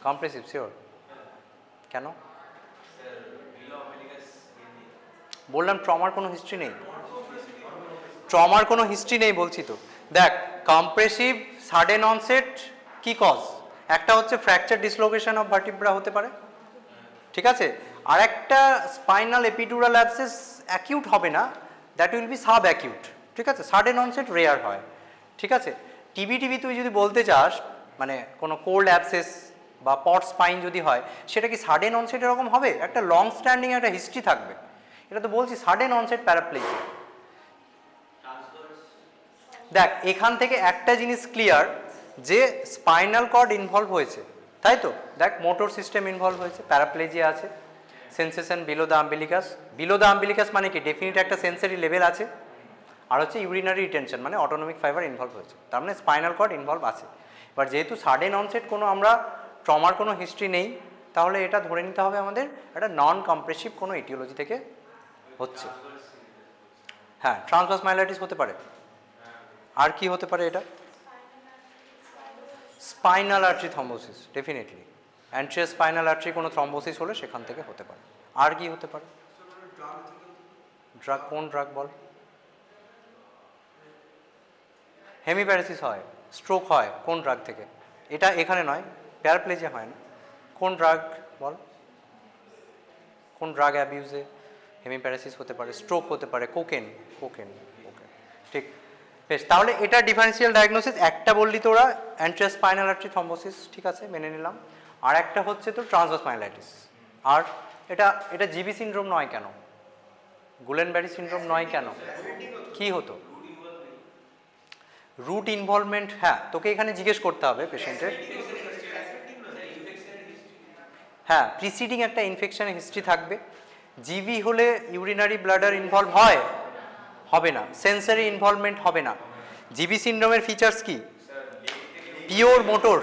Compressive sure. কেন? বললাম ট্রমার কোনো হিস্ট্রি নেই, ট্রমার কোনো হিস্ট্রি নেই বলছি তো। দেখ, কম্প্রেসিভ সাডেন অনসেট কি কজ? একটা হচ্ছে ফ্র্যাকচার ডিসলোকেশন অফ ভার্টিব্রা হতে পারে, ঠিক আছে, আর একটা স্পাইনাল এপিডুরাল অ্যাবসেস অ্যাকিউট হবে না, that will be sub acute, ঠিক আছে। সাডেন অনসেট রেয়ার হয়, ঠিক আছে। টিবি তুই যদি বলতে চাস, মানে কোনো কোল্ড অ্যাবসেস বা পট স্পাইন যদি হয়, সেটা কি সাডেন অনসেট এরকম হবে? একটা লং স্ট্যান্ডিং একটা হিস্ট্রি থাকবে। এটা তো বলছি সাডেন অনসেট প্যারাপ্লেজিয়া। দেখ, এখান থেকে একটা জিনিস ক্লিয়ার যে স্পাইনাল কর্ড ইনভলভ হয়েছে, তাই তো। দেখ, মোটর সিস্টেম ইনভলভ হয়েছে, প্যারাপ্লেজিয়া আছে, sensation below the umbilicus. Below the umbilicus মানে কি? ডেফিনিট একটা সেন্সারি লেভেল আছে, আর হচ্ছে ইউরিনারি রিটেনশন মানে অটোনমিক ফাইবার ইনভলভ হয়েছে, তার মানে স্পাইনাল কর্ড ইনভলভ আছে। এবার যেহেতু সাডেন অনসেট কোনো আমরা ট্রমার কোনো হিস্ট্রি নেই, তাহলে এটা ধরে নিতে হবে আমাদের একটা নন কম্প্রেসিভ কোনো ইটিওলজি থেকে হচ্ছে। হ্যাঁ, ট্রান্সভার্স মাইলাইটিস হতে পারে। আর কি হতে পারে? এটা spinal artery thrombosis, definitely anterior spinal artery কোনো থ্রম্বোসিস হলে সেখান থেকে হতে পারে। আর কি হতে পারে? ড্রাগ, কোন ড্রাগ বল? হেমিপ্যারেসিস হয়, স্ট্রোক হয়, কোন ড্রাগ থেকে? এটা এখানে নয়, প্যারাপ্লেজিয়া হয় না। কোন ড্রাগ বল? কোন ড্রাগ অ্যাবিউজে হেমিপ্যারেসিস হতে পারে, স্ট্রোক হতে পারে? কোকেন, কোকেন, কোকেন, ঠিক। বেশ, তাহলে এটা ডিফারেন্সিয়াল ডায়াগনোসিস। একটা বললি তোরা অ্যান্ট্রিয়াস স্পাইনাল আর্টারি থ্রম্বোসিস, ঠিক আছে, মেনে নিলাম। আর একটা হচ্ছে তো ট্রান্সভার্স মাইলাইটিস। আর এটা জিবি সিনড্রোম নয় কেন? গুলেনবেরি সিনড্রোম নয় কেন? কি হতো? Root involvement. হ্যাঁ, তোকে এখানে জিজ্ঞেস করতে হবে পেশেন্টের। হ্যাঁ, প্রিসিডিং একটা ইনফেকশনের হিস্ট্রি থাকবে। জিবি হলে ইউরিনারি ব্লাডার ইনভলভ হয়? হবে না। সেন্সারি ইনভলভমেন্ট হবে না। জিবি সিনড্রোমের ফিচার্স কি? পিওর মোটর,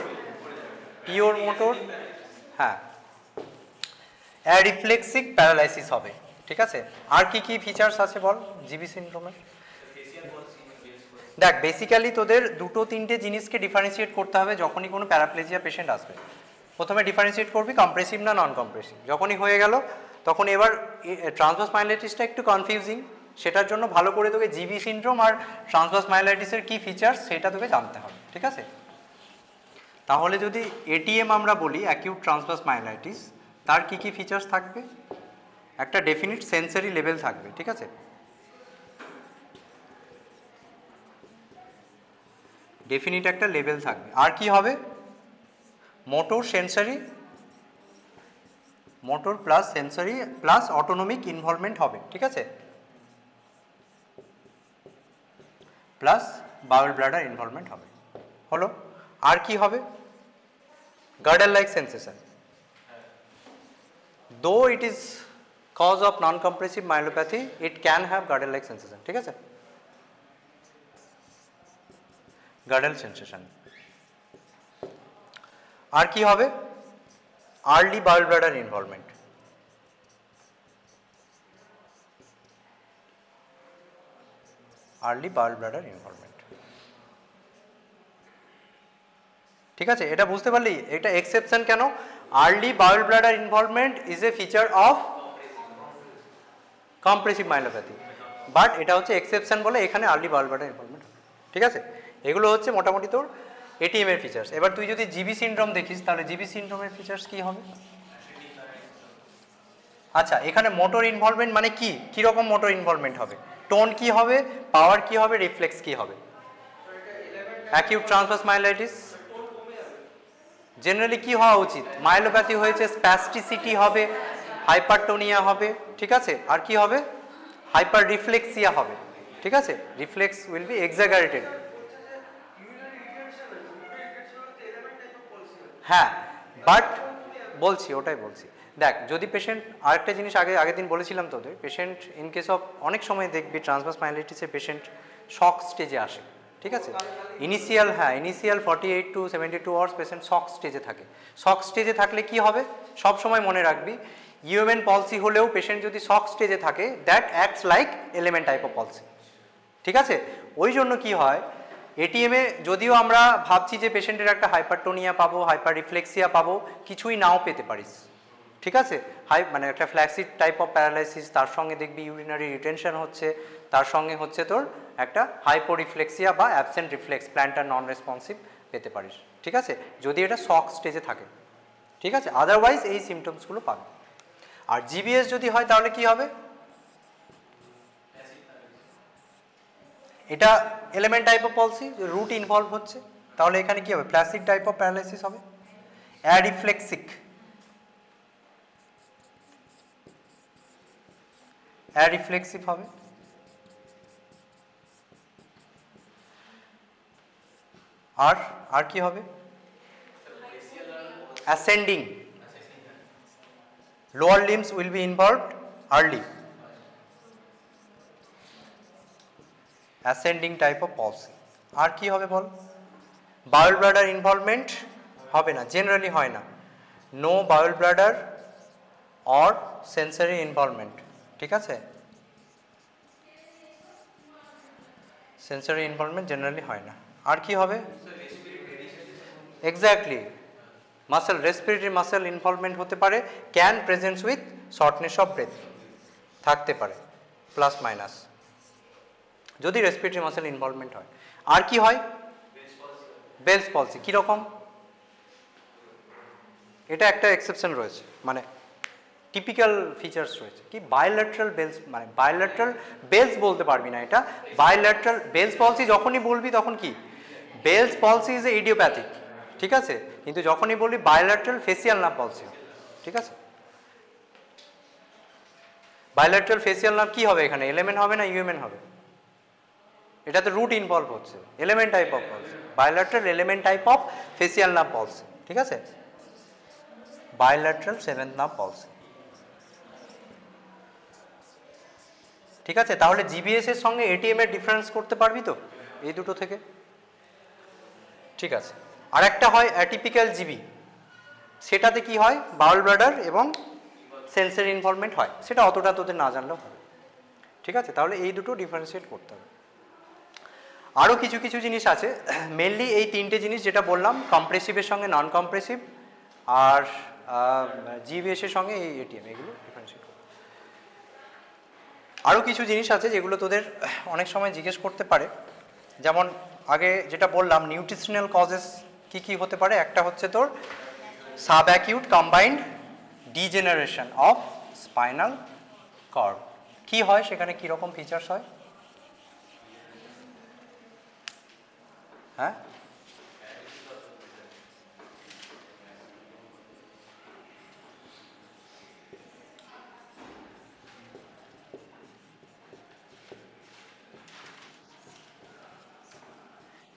পিওর মোটর, হ্যাঁ, রিফ্লেক্সিক প্যারালাইসিস হবে, ঠিক আছে। আর কি কি ফিচার্স আছে বল জিবি সিনড্রোমের? দেখ, বেসিক্যালি তোদের দুটো তিনটে জিনিসকে ডিফারেন্সিয়েট করতে হবে যখনই কোনো প্যারাপ্লেজিয়া পেশেন্ট আসবে। প্রথমে ডিফারেন্সিয়েট করবি কম্প্রেসিভ না নন কম্প্রেসিভ। যখনই হয়ে গেল তখন এবার ট্রান্সভার্স মাইলাইটিসটা একটু কনফিউজিং, সেটার জন্য ভালো করে তোকে জিবি সিনড্রোম আর ট্রান্সভার্স মাইলাইটিসের কী ফিচার্স সেটা তোকে জানতে হবে, ঠিক আছে। তাহলে যদি এটিএম আমরা বলি অ্যাকিউট ট্রান্সভার্স মাইলাইটিস, তার কি কি ফিচার্স থাকবে? একটা ডেফিনিট সেন্সারি লেভেল থাকবে, ঠিক আছে, ডেফিনিট একটা লেভেল থাকবে। আর কি হবে? Motor, sensory, motor plus sensory plus autonomic involvement হবে, ঠিক আছে, প্লাস বাউল ব্লাডার ইনভলভমেন্ট হবে। হলো। আর কি হবে? গার্ডার like sensation, though it is cause of non compressive myelopathy, it can have girdle like sensation, ঠিক আছে, গার্ডাল সেন্সেশন। আর কি হবে? Early bowel bladder involvement, early bowel bladder involvement. ঠিক আছে, এটা বুঝতে পারলি এটা এক্সেপশন কেন? Early bowel bladder involvement is a feature of compressive myelopathy, but এটা হচ্ছে এক্সেপশন বলে এখানে আর্লি বাউল ব্লাডার ইনভলভমেন্ট। ঠিক আছে, এগুলো হচ্ছে মোটামুটি তোর এটিএম এর ফিচার্স। এবার তুই যদি জিবি সিনড্রোম দেখিস তাহলে জিবি সিনড্রোমের ফিচার্স কি হবে? আচ্ছা, এখানে মোটর ইনভলভমেন্ট মানে কি, কি রকম মোটর ইনভলভমেন্ট হবে? টোন কি হবে, পাওয়ার কি হবে, রিফ্লেক্স কি হবে? অ্যাকিউট ট্রান্সভার্স মাইলাইটিস জেনারেলি কি হওয়া উচিত? মাইলোপ্যাথি হয়েছে, স্প্যাস্টিসিটি হবে, হাইপারটোনিয়া হবে, ঠিক আছে, আর কি হবে? হাইপার রিফ্লেক্সিয়া হবে। ঠিক আছে, রিফ্লেক্স উইল বি এক্সাগারেটেড। হ্যাঁ, বাট বলছি, ওটাই বলছি, দেখ যদি পেশেন্ট, আরেকটা জিনিস আগের দিন বলেছিলাম তোদের, পেশেন্ট ইন কেস অফ অনেক সময় দেখবি ট্রান্সভার্স মাইলাইটিসে পেশেন্ট শক স্টেজে আসে। ঠিক আছে, ইনিশিয়াল 48 to 72 আওয়ার্স পেশেন্ট শক স্টেজে থাকে। শক স্টেজে থাকলে কি হবে সব সময় মনে রাখবি, ইউএমএন পলসি হলেও পেশেন্ট যদি শক স্টেজে থাকে that acts like element type of পলসি। ঠিক আছে, ওই জন্য কি হয়, এটিএমে যদিও আমরা ভাবছি যে পেশেন্টের একটা হাইপারটোনিয়া পাবো, হাইপার রিফ্লেক্সিয়া পাবো, কিছুই নাও পেতে পারিস। ঠিক আছে, মানে একটা ফ্ল্যাক্সিড টাইপ অফ প্যারালাইসিস, তার সঙ্গে দেখবি ইউরিনারি রিটেনশন হচ্ছে, তার সঙ্গে হচ্ছে তোর একটা হাইপোরিফ্লেক্সিয়া বা অ্যাবসেন্ট রিফ্লেক্স, প্ল্যান্টার নন রেসপন্সিভ পেতে পারিস। ঠিক আছে, যদি এটা শক স্টেজে থাকে। ঠিক আছে, আদারওয়াইজ এই সিমটমসগুলো পাবে। আর জিবিএস যদি হয় তাহলে কি হবে? এটা LMN type of palsy, root involve হচ্ছে, তাহলে এখানে কি হবে? ফ্ল্যাসিড টাইপ অফ প্যারালাইসিস হবে, অ্যারিফ্লেক্সিক, অ্যারিফ্লেক্সিভ হবে। আর কি হবে? Ascending, lower limbs will be involved early, ascending type of palsy. আর কি হবে বল? বাউল ব্লাডার ইনভলভমেন্ট হবে না, জেনারেলি হয় না, no bowel bladder or sensory involvement. ঠিক আছে, সেন্সরি ইনভলভমেন্ট জেনারেলি হয় না। আর কি হবে? Exactly, muscle, respiratory muscle involvement হতে পারে, can presence with shortness of breath থাকতে পারে, প্লাস মাইনাস, যদি রেসপিরেটরি মাসেল ইনভলভমেন্ট হয়। আর কি হয়? Bell's palsy. কীরকম? এটা একটা এক্সেপশন রয়েছে, মানে টিপিক্যাল ফিচার্স রয়েছে কি, বায়োল্যাটারাল বেলস, মানে বায়োল্যাটারাল বেলস বলতে পারবি না, এটা বায়োল্যাটারাল বেলস পলসি যখনই বলবি তখন কি, Bell's palsy is a idiopathic. ঠিক আছে, কিন্তু যখনই বলবি বায়োল্যাটারাল ফেসিয়াল নার্ভ পলসি। ঠিক আছে, বায়োল্যাটারাল ফেসিয়াল নার্ভ কি হবে এখানে? এলিমেন্ট হবে না ইউএমএন হবে? এটাতে রুট ইনভলভ হচ্ছে, element type of palsy, bilateral element type of facial nerve পলসি। ঠিক আছে, বায়োল্যাটারাল সেভেন্থ নার্ভ পলসি। ঠিক আছে, তাহলে জিবিএস এর সঙ্গে এটিএম এর ডিফারেন্স করতে পারবি তো এই দুটো থেকে? ঠিক আছে, আর একটা হয় অ্যাটিপিক্যাল জিবি, সেটাতে কি হয়, বাউল ব্লাডার এবং সেন্সরি ইনভলভমেন্ট হয়, সেটা অতটা তোদের না জানলেও হবে। ঠিক আছে, তাহলে এই দুটো ডিফারেন্সিয়েট করতে হবে। আরও কিছু কিছু জিনিস আছে, মেনলি এই তিনটে জিনিস যেটা বললাম, কম্প্রেসিভের সঙ্গে নন কম্প্রেসিভ, আর জিবিএস এর সঙ্গে এই এটিএম, এগুলো ডিফারেন্সিয়েট। আরও কিছু জিনিস আছে যেগুলো তোদের অনেক সময় জিজ্ঞেস করতে পারে, যেমন আগে যেটা বললাম নিউট্রিশনাল কজেস কি কি হতে পারে। একটা হচ্ছে তোর subacute combined degeneration of spinal cord. কি হয় সেখানে, কীরকম ফিচার্স হয়? হ্যাঁ,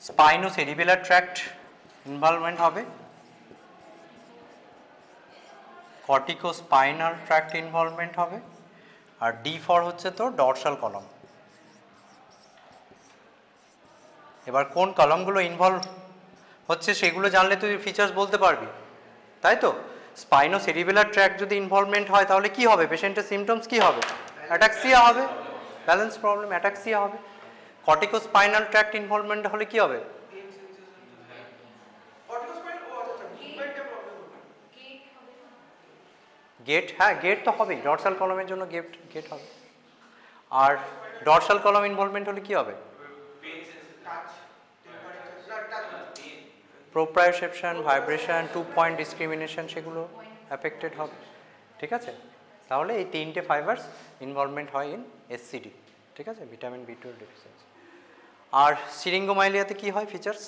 স্পাইনোসেরিবেলার ট্র্যাক্ট ইনভলভমেন্ট হবে, কর্টিকোস্পাইনাল ট্র্যাক্ট ইনভলভমেন্ট হবে, আর D4 হচ্ছে তো ডরসাল কলম। এবার কোন কলমগুলো ইনভলভ হচ্ছে সেগুলো জানলে তুই ফিচার্স বলতে পারবি, তাই তো? স্পাইনোসেরিবেলার ট্র্যাক্ট যদি ইনভলভমেন্ট হয় তাহলে কি হবে, পেশেন্টের সিমটমস কি হবে? অ্যাটাক্সিয়া হবে, ব্যালেন্স প্রবলেম, অ্যাটাক্সিয়া হবে। কর্টিকোস্পাইনাল ট্র্যাক্ট ইনভলভমেন্ট হলে কি হবে? গেট, হ্যাঁ গেট তো হবেই, ডরসাল কলামের জন্য গেট হবে। আর ডরসাল কলাম ইনভলভমেন্ট হলে কি হবে? প্রোপ্রায়োসেপশন, ভাইব্রেশন, 2 পয়েন্ট ডিসক্রিমিনেশন, সেগুলো অ্যাফেক্টেড হবে। ঠিক আছে, তাহলে এই 3টে ফাইবার্স ইনভলভমেন্ট হয় ইন এসসিডি। ঠিক আছে, ভিটামিন B12 ডেফিসিয়েন্সি। আর সিরিঙ্গোমাইলিয়াতে কি হয় ফিচার্স?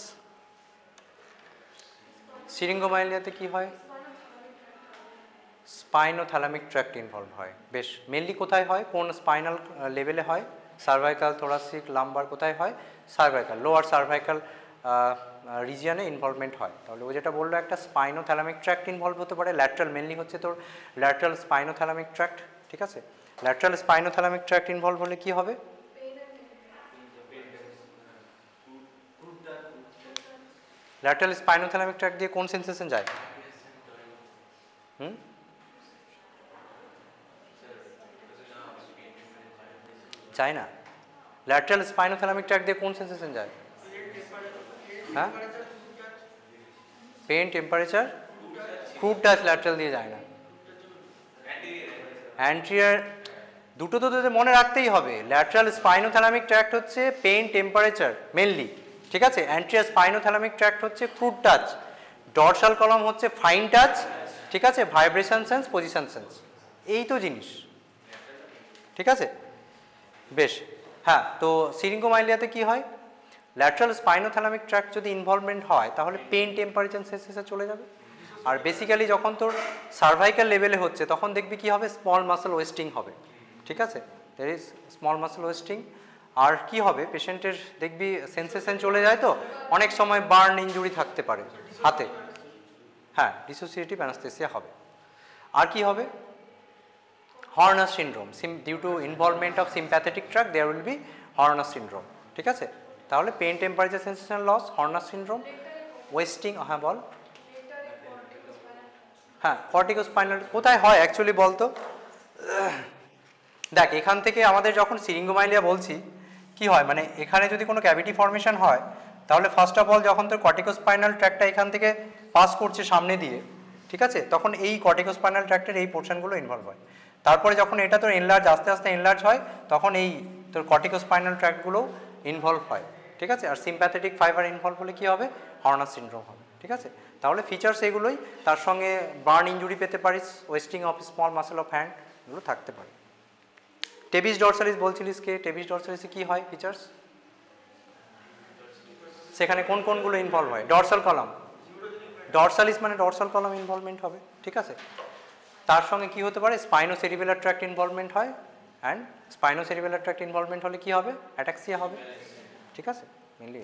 সিরিঙ্গোমাইলিয়াতে কি হয়? স্পাইনোথ্যালামিক ট্র্যাক্ট ইনভলভ হয়। বেশ, মেনলি কোথায় হয়, কোন স্পাইনাল লেভেলে হয়? সার্ভাইকাল, থোরাসিক, লাম্বার, কোথায় হয়? সার্ভাইকাল, লোয়ার সার্ভাইকাল রিজিয়নে ইনভলভমেন্ট হয়। তাহলে ও যেটা বললো, একটা স্পাইনোথ্যালামিক ট্র্যাক্ট ইনভলভ হতে পারে, ল্যাটারাল, মেনলি হচ্ছে তোর ল্যাটারাল স্পাইনোথ্যালামিক ট্র্যাক্ট। ঠিক আছে, ল্যাটারাল স্পাইনোথ্যালামিক ট্র্যাক্ট ইনভলভ হলে কি হবে? ল্যাটারাল স্পাইনোথ্যালামিক ট্র্যাক্ট দিয়ে কোন সেন্সেশন যায়? যায় না। ল্যাটারাল স্পাইনোথ্যালামিক ট্র্যাক্ট দিয়ে কোন সেন্সেশন যায়? হ্যাঁ, pain, temperature, crude touch lateral দিয়ে যায় না। অ্যান্টিরিয়র, দুটো তো তোদের মনে রাখতেই হবে। ল্যাটারাল স্পাইনোথ্যালামিক ট্র্যাক্ট হচ্ছে পেন, টেম্পারেচার মেনলি। ঠিক আছে, অ্যান্টিরিয়র স্পাইনোথ্যালামিক ট্র্যাক্ট হচ্ছে ক্রুড টাচ, ডরসাল কলাম হচ্ছে ফাইন টাচ। ঠিক আছে, ভাইব্রেশন সেন্স, পজিশন সেন্স, এই তো জিনিস। ঠিক আছে, বেশ। হ্যাঁ, তো সিরিঙ্গোমাইলিয়াতে কি হয়? ল্যাটারাল স্পাইনোথ্যালামিক ট্র্যাক্ট যদি ইনভলভমেন্ট হয় তাহলে পেন, টেম্পারেচার সেন্সেশন চলে যাবে। আর বেসিক্যালি যখন তোর সার্ভাইকাল লেভেলে হচ্ছে তখন দেখবি কি হবে? স্মল মাসেল ওয়েস্টিং হবে। ঠিক আছে, there is small muscle wasting. আর কি হবে, পেশেন্টের দেখবি সেন্সেশন চলে যায়, তো অনেক সময় বার্ন ইনজুরি থাকতে পারে হাতে। হ্যাঁ, ডিসোসিয়েটিভ অ্যানাস্থেসিয়া হবে। আর কি হবে? Horner syndrome, due to involvement of sympathetic tract there will be Horner syndrome. ঠিক আছে, তাহলে pain, temperature sensation loss, Horner syndrome, wasting. হ্যাঁ বল। হ্যাঁ, কর্টিকোস্পাইনাল কোথায় হয় অ্যাকচুয়ালি বলতো? দেখ, এখান থেকে আমাদের যখন সিরিঙ্গোমাইলিয়া বলছি কি হয়, মানে এখানে যদি কোনো ক্যাভিটি ফর্মেশন হয় তাহলে ফার্স্ট অফ অল যখন তোর কর্টিকোস্পাইনাল ট্র্যাক্টটা এখান থেকে পাস করছে সামনে দিয়ে, ঠিক আছে, তখন এই কর্টিকোস্পাইনাল ট্র্যাক্টের এই পোর্শনগুলো ইনভলভ হয়। তারপরে যখন এটা তোর এনলার্জ, আস্তে আস্তে এনলার্জ হয়, তখন এই তোর কর্টিকোস্পাইনাল ট্র্যাক্টগুলোও ইনভলভ হয়। ঠিক আছে, আর সিম্প্যাথেটিক ফাইবার ইনভলভ হলে কি হবে? হর্নার সিনড্রোম হবে। ঠিক আছে, তাহলে ফিচার্স এগুলোই। তার সঙ্গে বার্ন ইনজুরি পেতে পারিস, wasting of small muscle of hand, এগুলো থাকতে পারে। টেবিস ডরসালিস বলছিলিস কে? টেবিস ডরসালিসে কি হয় ফিচার্স? সেখানে কোন কোনগুলো ইনভলভ হয়? ডরসাল কলাম, ডরসালিস মানে ডরসাল কলাম ইনভলভমেন্ট হবে। ঠিক আছে, তার সঙ্গে কি হতে পারে? স্পাইনোসেরিবেলার ট্র্যাক্ট ইনভলভমেন্ট হয়, অ্যান্ড স্পাইনোসেরিবেলার ট্র্যাক্ট ইনভলভমেন্ট হলে কি হবে? অ্যাটাক্সিয়া হবে। ঠিক আছে, মেনলি।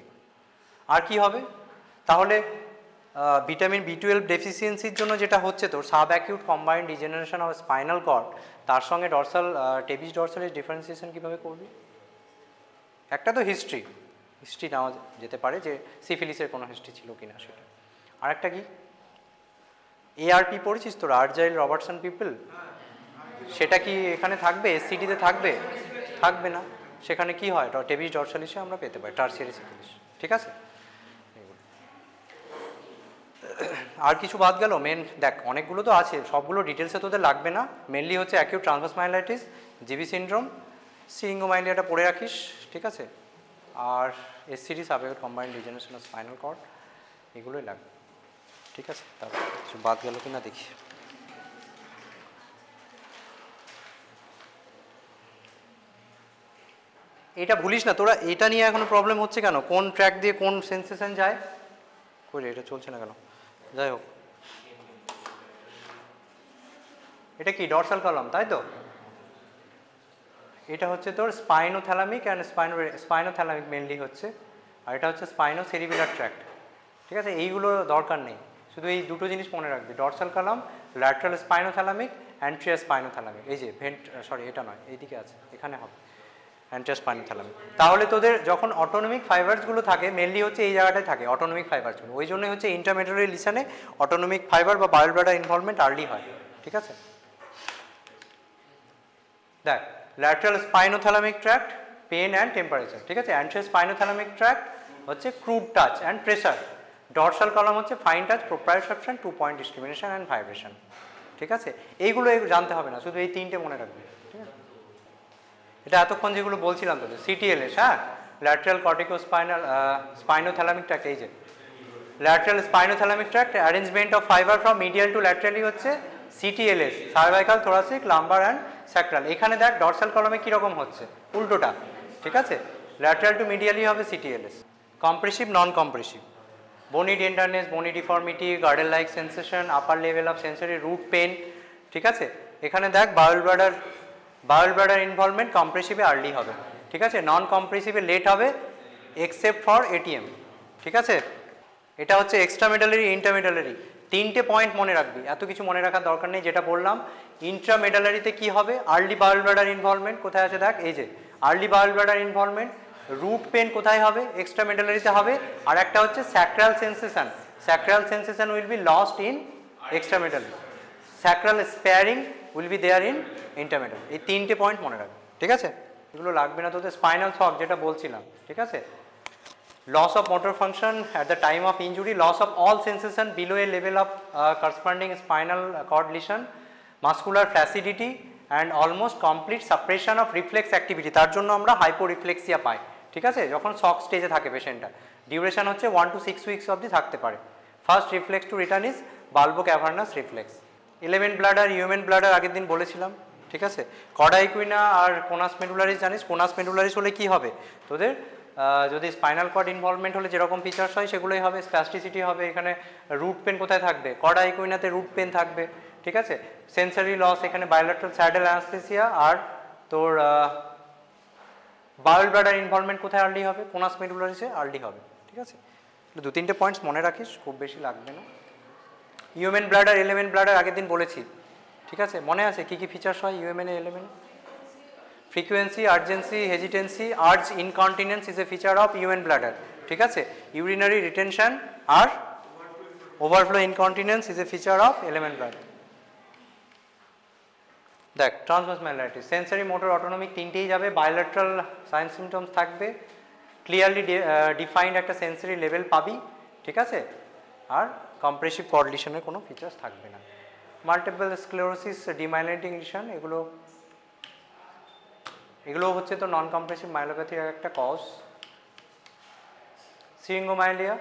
আর কি হবে? তাহলে ভিটামিন B12 ডেফিসিয়েন্সির জন্য যেটা হচ্ছে তোর subacute combined degeneration of spinal cord, তার সঙ্গে ডরসাল টেবিস ডরসালিস ডিফারেন্সিয়েশন কীভাবে করবি? একটা তো হিস্ট্রি নেওয়া যেতে পারে, যে সিফিলিসের কোনো হিস্ট্রি ছিল কিনা সেটা। আর একটা কি, ARP পড়েছিস তোর, আর্জাইল রবার্টসন পিপল? সেটা কি এখানে থাকবে? এসসিডিতে থাকবে? থাকবে না। সেখানে কি হয়? টেবিস ডরসালিসে আমরা পেতে পারি টার্সিয়ারি সিফিলিস। ঠিক আছে, আর কিছু বাদ গেল? মেন দেখ, অনেকগুলো তো আছে, সবগুলো ডিটেলসে তোদের লাগবে না। মেনলি হচ্ছে acute transverse myelitis, GB syndrome, সিরিঙ্গোমাইলিয়াটা পড়ে রাখিস। ঠিক আছে, আর SCD, subacute combined degeneration of spinal cord, এগুলোই লাগবে। ঠিক আছে, তারপর কিছু বাদ গেল কি না দেখি। এটা ভুলিস না তোরা, এটা নিয়ে এখনো প্রবলেম হচ্ছে কেন? কোন ট্র্যাক দিয়ে কোন সেন্সেশন যায়? কই রে, এটা চলছে না কেন? যাই হোক, এটা কি ডরসাল কলাম, তাই তো? এটা হচ্ছে তোর স্পাইনোথ্যালামিক অ্যান্ড স্পাইনোথ্যালামিক মেনলি হচ্ছে, আর এটা হচ্ছে স্পাইনোসেরিবেলার ট্র্যাক্ট। ঠিক আছে, এইগুলো দরকার নেই, শুধু এই দুটো জিনিস মনে রাখবি, ডরসাল কলাম, ল্যাটারাল স্পাইনোথ্যালামিক, অ্যান্টিরিয়র স্পাইনোথ্যালামিক। এই যে এটা নয়, এইদিকে আছে, এখানে হবে অ্যান্টিরিয়র স্পাইনোথ্যালামিক। তাহলে তোদের যখন অটোনমিক ফাইবারসগুলো থাকে, মেনলি হচ্ছে এই জায়গাটায় থাকে অটোনমিক ফাইবারসগুলো, ওই জন্যই হচ্ছে ইন্টারমিডিয়ারি লিসনে অটোনমিক ফাইবার বা বায়োল ব্লাডার ইনভলভমেন্ট আর্লি হয়। ঠিক আছে, দেখ, lateral spinothalamic tract, pain and temperature, ঠিক আছে। অ্যান্টেরিয়র স্পাইনোথ্যালামিক ট্র্যাক্ট হচ্ছে crude touch and pressure, dorsal column হচ্ছে fine touch, proprioception, 2 point discrimination and vibration, ঠিক আছে। এইগুলো জানতে হবে না, শুধু এই তিনটে মনে রাখবে, ঠিক আছে। এটা এতক্ষণ যেগুলো বলছিলাম তোদের সিটিএলএস, হ্যাঁ, ল্যাটারাল কর্টিকোস্পাইনাল স্পাইনোথ্যালামিক ট্র্যাক্ট, এই যে lateral spinothalamic tract arrangement of fibre from medial to laterally হচ্ছে CTLS, cervical, thoracic, lumbar and sacral. এখানে দেখ ডরসাল কলামে কীরকম হচ্ছে, উল্টোটা, ঠিক আছে। ল্যাটারাল টু মিডিয়ালি হবে সিটিএলএস। Compressive, non compressive, bony tenderness, bony deformity, girdle like sensation, upper level of sensory root pain, ঠিক আছে। এখানে দেখ বাউল ব্লাডার ইনভলভমেন্ট কম্প্রেসিভে আর্লি হবে, ঠিক আছে, নন কম্প্রেসিভে লেট হবে এক্সেপ্ট ফর এটিএম, ঠিক আছে। এটা হচ্ছে এক্সট্রামেডালারি, ইন্টারমেডালারি, তিনটে পয়েন্ট মনে রাখবি, এত কিছু মনে রাখার দরকার নেই। যেটা বললাম ইন্ট্রামেডালারিতে কি হবে, আর্লি বাউল ব্লাডার ইনভলভমেন্ট, কোথায় আছে দেখ, এই যে early bowel bladder involvement. Root pain কোথায় হবে, এক্সট্রামেডালারিতে হবে। আর একটা হচ্ছে sacral sensation, sacral sensation will be lost in extramedullary, sacral sparing will be there in intramedullary. এই তিনটে পয়েন্ট মনে রাখবে, ঠিক আছে। এগুলো লাগবে না তোদের। স্পাইনাল ফগ যেটা বলছিলাম, ঠিক আছে, loss of motor function at the time of injury, loss of all sensation below a level of corresponding spinal cord lesion, muscular flaccidity and almost complete suppression of reflex activity. তার জন্য আমরা হাইপোরিফ্লেক্সিয়া পাই, ঠিক আছে, যখন শক স্টেজে থাকে পেশেন্টটা। ডিউরেশন হচ্ছে 1 to 6 weeks অবধি থাকতে পারে। First reflex to return is Balbo cavernous reflex. Element bladder, human bladder আগের দিন বলেছিলাম, ঠিক আছে। কডা ইকুইনা আর কোনাস মেডুলারিস জানিস। কোনাস মেডুলারিস হলে কি হবে তোদের, যদি স্পাইনাল কর্ড ইনভলভমেন্ট হলে যেরকম ফিচার্স হয় সেগুলোই হবে, স্প্যাস্টিসিটি হবে। এখানে রুট পেন কোথায় থাকবে, কডা ইকুইনাতে রুট পেন থাকবে, ঠিক আছে। সেন্সারি লস, এখানে বায়োল্যাটারাল স্যাডেল অ্যানেস্থেসিয়া। আর তোর বাউল ব্লাডার ইনভলভমেন্ট কোথায় আর্লি হবে, কোনাস মেডুলারিসে আর্লি হবে, ঠিক আছে। দু তিনটে পয়েন্টস মনে রাখিস, খুব বেশি লাগবে না। হিউম্যান ব্লাডার, এলিমেন্ট ব্লাডার আগের দিন বলেছি, ঠিক আছে, মনে আছে কী কী ফিচার্স হয় human element. Frequency, urgency, hesitancy, urge incontinence is a feature of human bladder, ঠিক আছে। ইউরিনারি রিটেনশন আর overflow incontinence is a feature of element bladder. দেখ transverse myelitis, sensory, motor, autonomic তিনটেই যাবে। বায়োল্যাটারাল সাইন সিমটমস থাকবে, clearly defined একটা sensory level পাবি, ঠিক আছে। আর কম্প্রেসিভ কর্ড লিশনের কোনো ফিচার্স থাকবে না। মাল্টিপল স্ক্লেরোসিস, ডিমাইলিনেটিং লিশন, এগুলো হচ্ছে তো নন কম্প্রেসিভ মাইলোপ্যাথির একটা cause. Syringomyelia,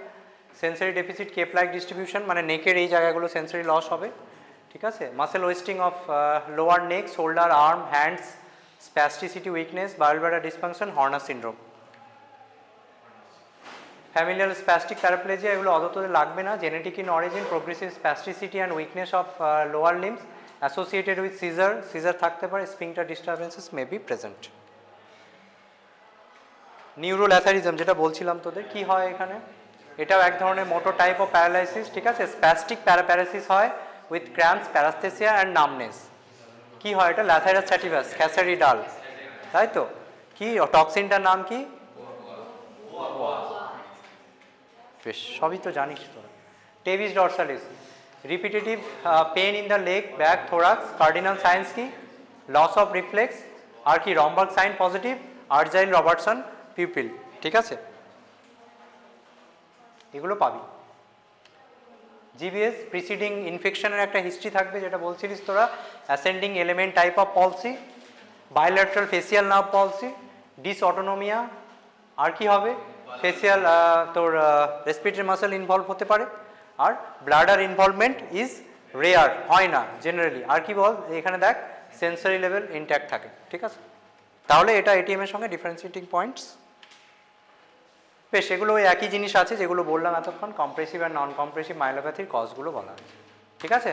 sensory deficit, cape like distribution, মানে নেকের এই জায়গাগুলো সেন্সারি লস হবে, ঠিক আছে। Muscle wasting of lower neck, shoulder, arm, hands, spasticity, weakness, bowel bladder dysfunction, Horner syndrome. Familial spastic paraplegia, এগুলো অতটা লাগবে না। Genetic in origin, progressive spasticity and weakness of lower limbs associated with seizure থাকতে পারে। Sphincter disturbances may be present. Neurolathyrism যেটা বলছিলাম তোদের, কি হয় এখানে, এটাও এক ধরনের মোটর টাইপ অফ প্যারালাইসিস, ঠিক আছে। স্প্যাস্টিক প্যারাপ্যারাসিস হয় উইথ ক্র্যাম্পস, প্যারাস্থেসিয়া অ্যান্ড নামনেস। কি হয় এটা, ল্যাথাইরাস স্যাটিভাস, খ্যাসারি ডাল, তাই তো। কি টক্সিনটার নাম কি, বেশ সবই তো জানিস তোরা। Tabes dorsalis, repetitive pain in the leg, back, thorax. Cardinal signs কি, লস অফ রিফ্লেক্স। আর কি Romberg sign positive, Argyll Robertson pupil, ঠিক আছে, এগুলো পাবি। জিবিএস, প্রিসিডিং ইনফেকশনের একটা হিস্ট্রি থাকবে, যেটা বলছিলিস তোরা। Ascending element type of palsy, bilateral facial nerve palsy, dysautonomia. আর কি হবে, ফেসিয়াল তোর রেসপিরেটরি মাসেল ইনভলভ হতে পারে। আর ব্লাডার ইনভলভমেন্ট ইজ রেয়ার, হয় না জেনারেলি। আর কি বল, এখানে দেখ সেন্সারি লেভেল ইনট্যাক্ট থাকে, ঠিক আছে। তাহলে এটা এটিএম এর সঙ্গে ডিফারেন্সিয়েটিং পয়েন্টস। বেশ, এগুলো ওই একই জিনিস আছে যেগুলো বললাম এতক্ষণ, কম্প্রেসিভ আর নন কম্প্রেসিভ মাইলোপ্যাথির কজগুলো বলা আছে, ঠিক আছে।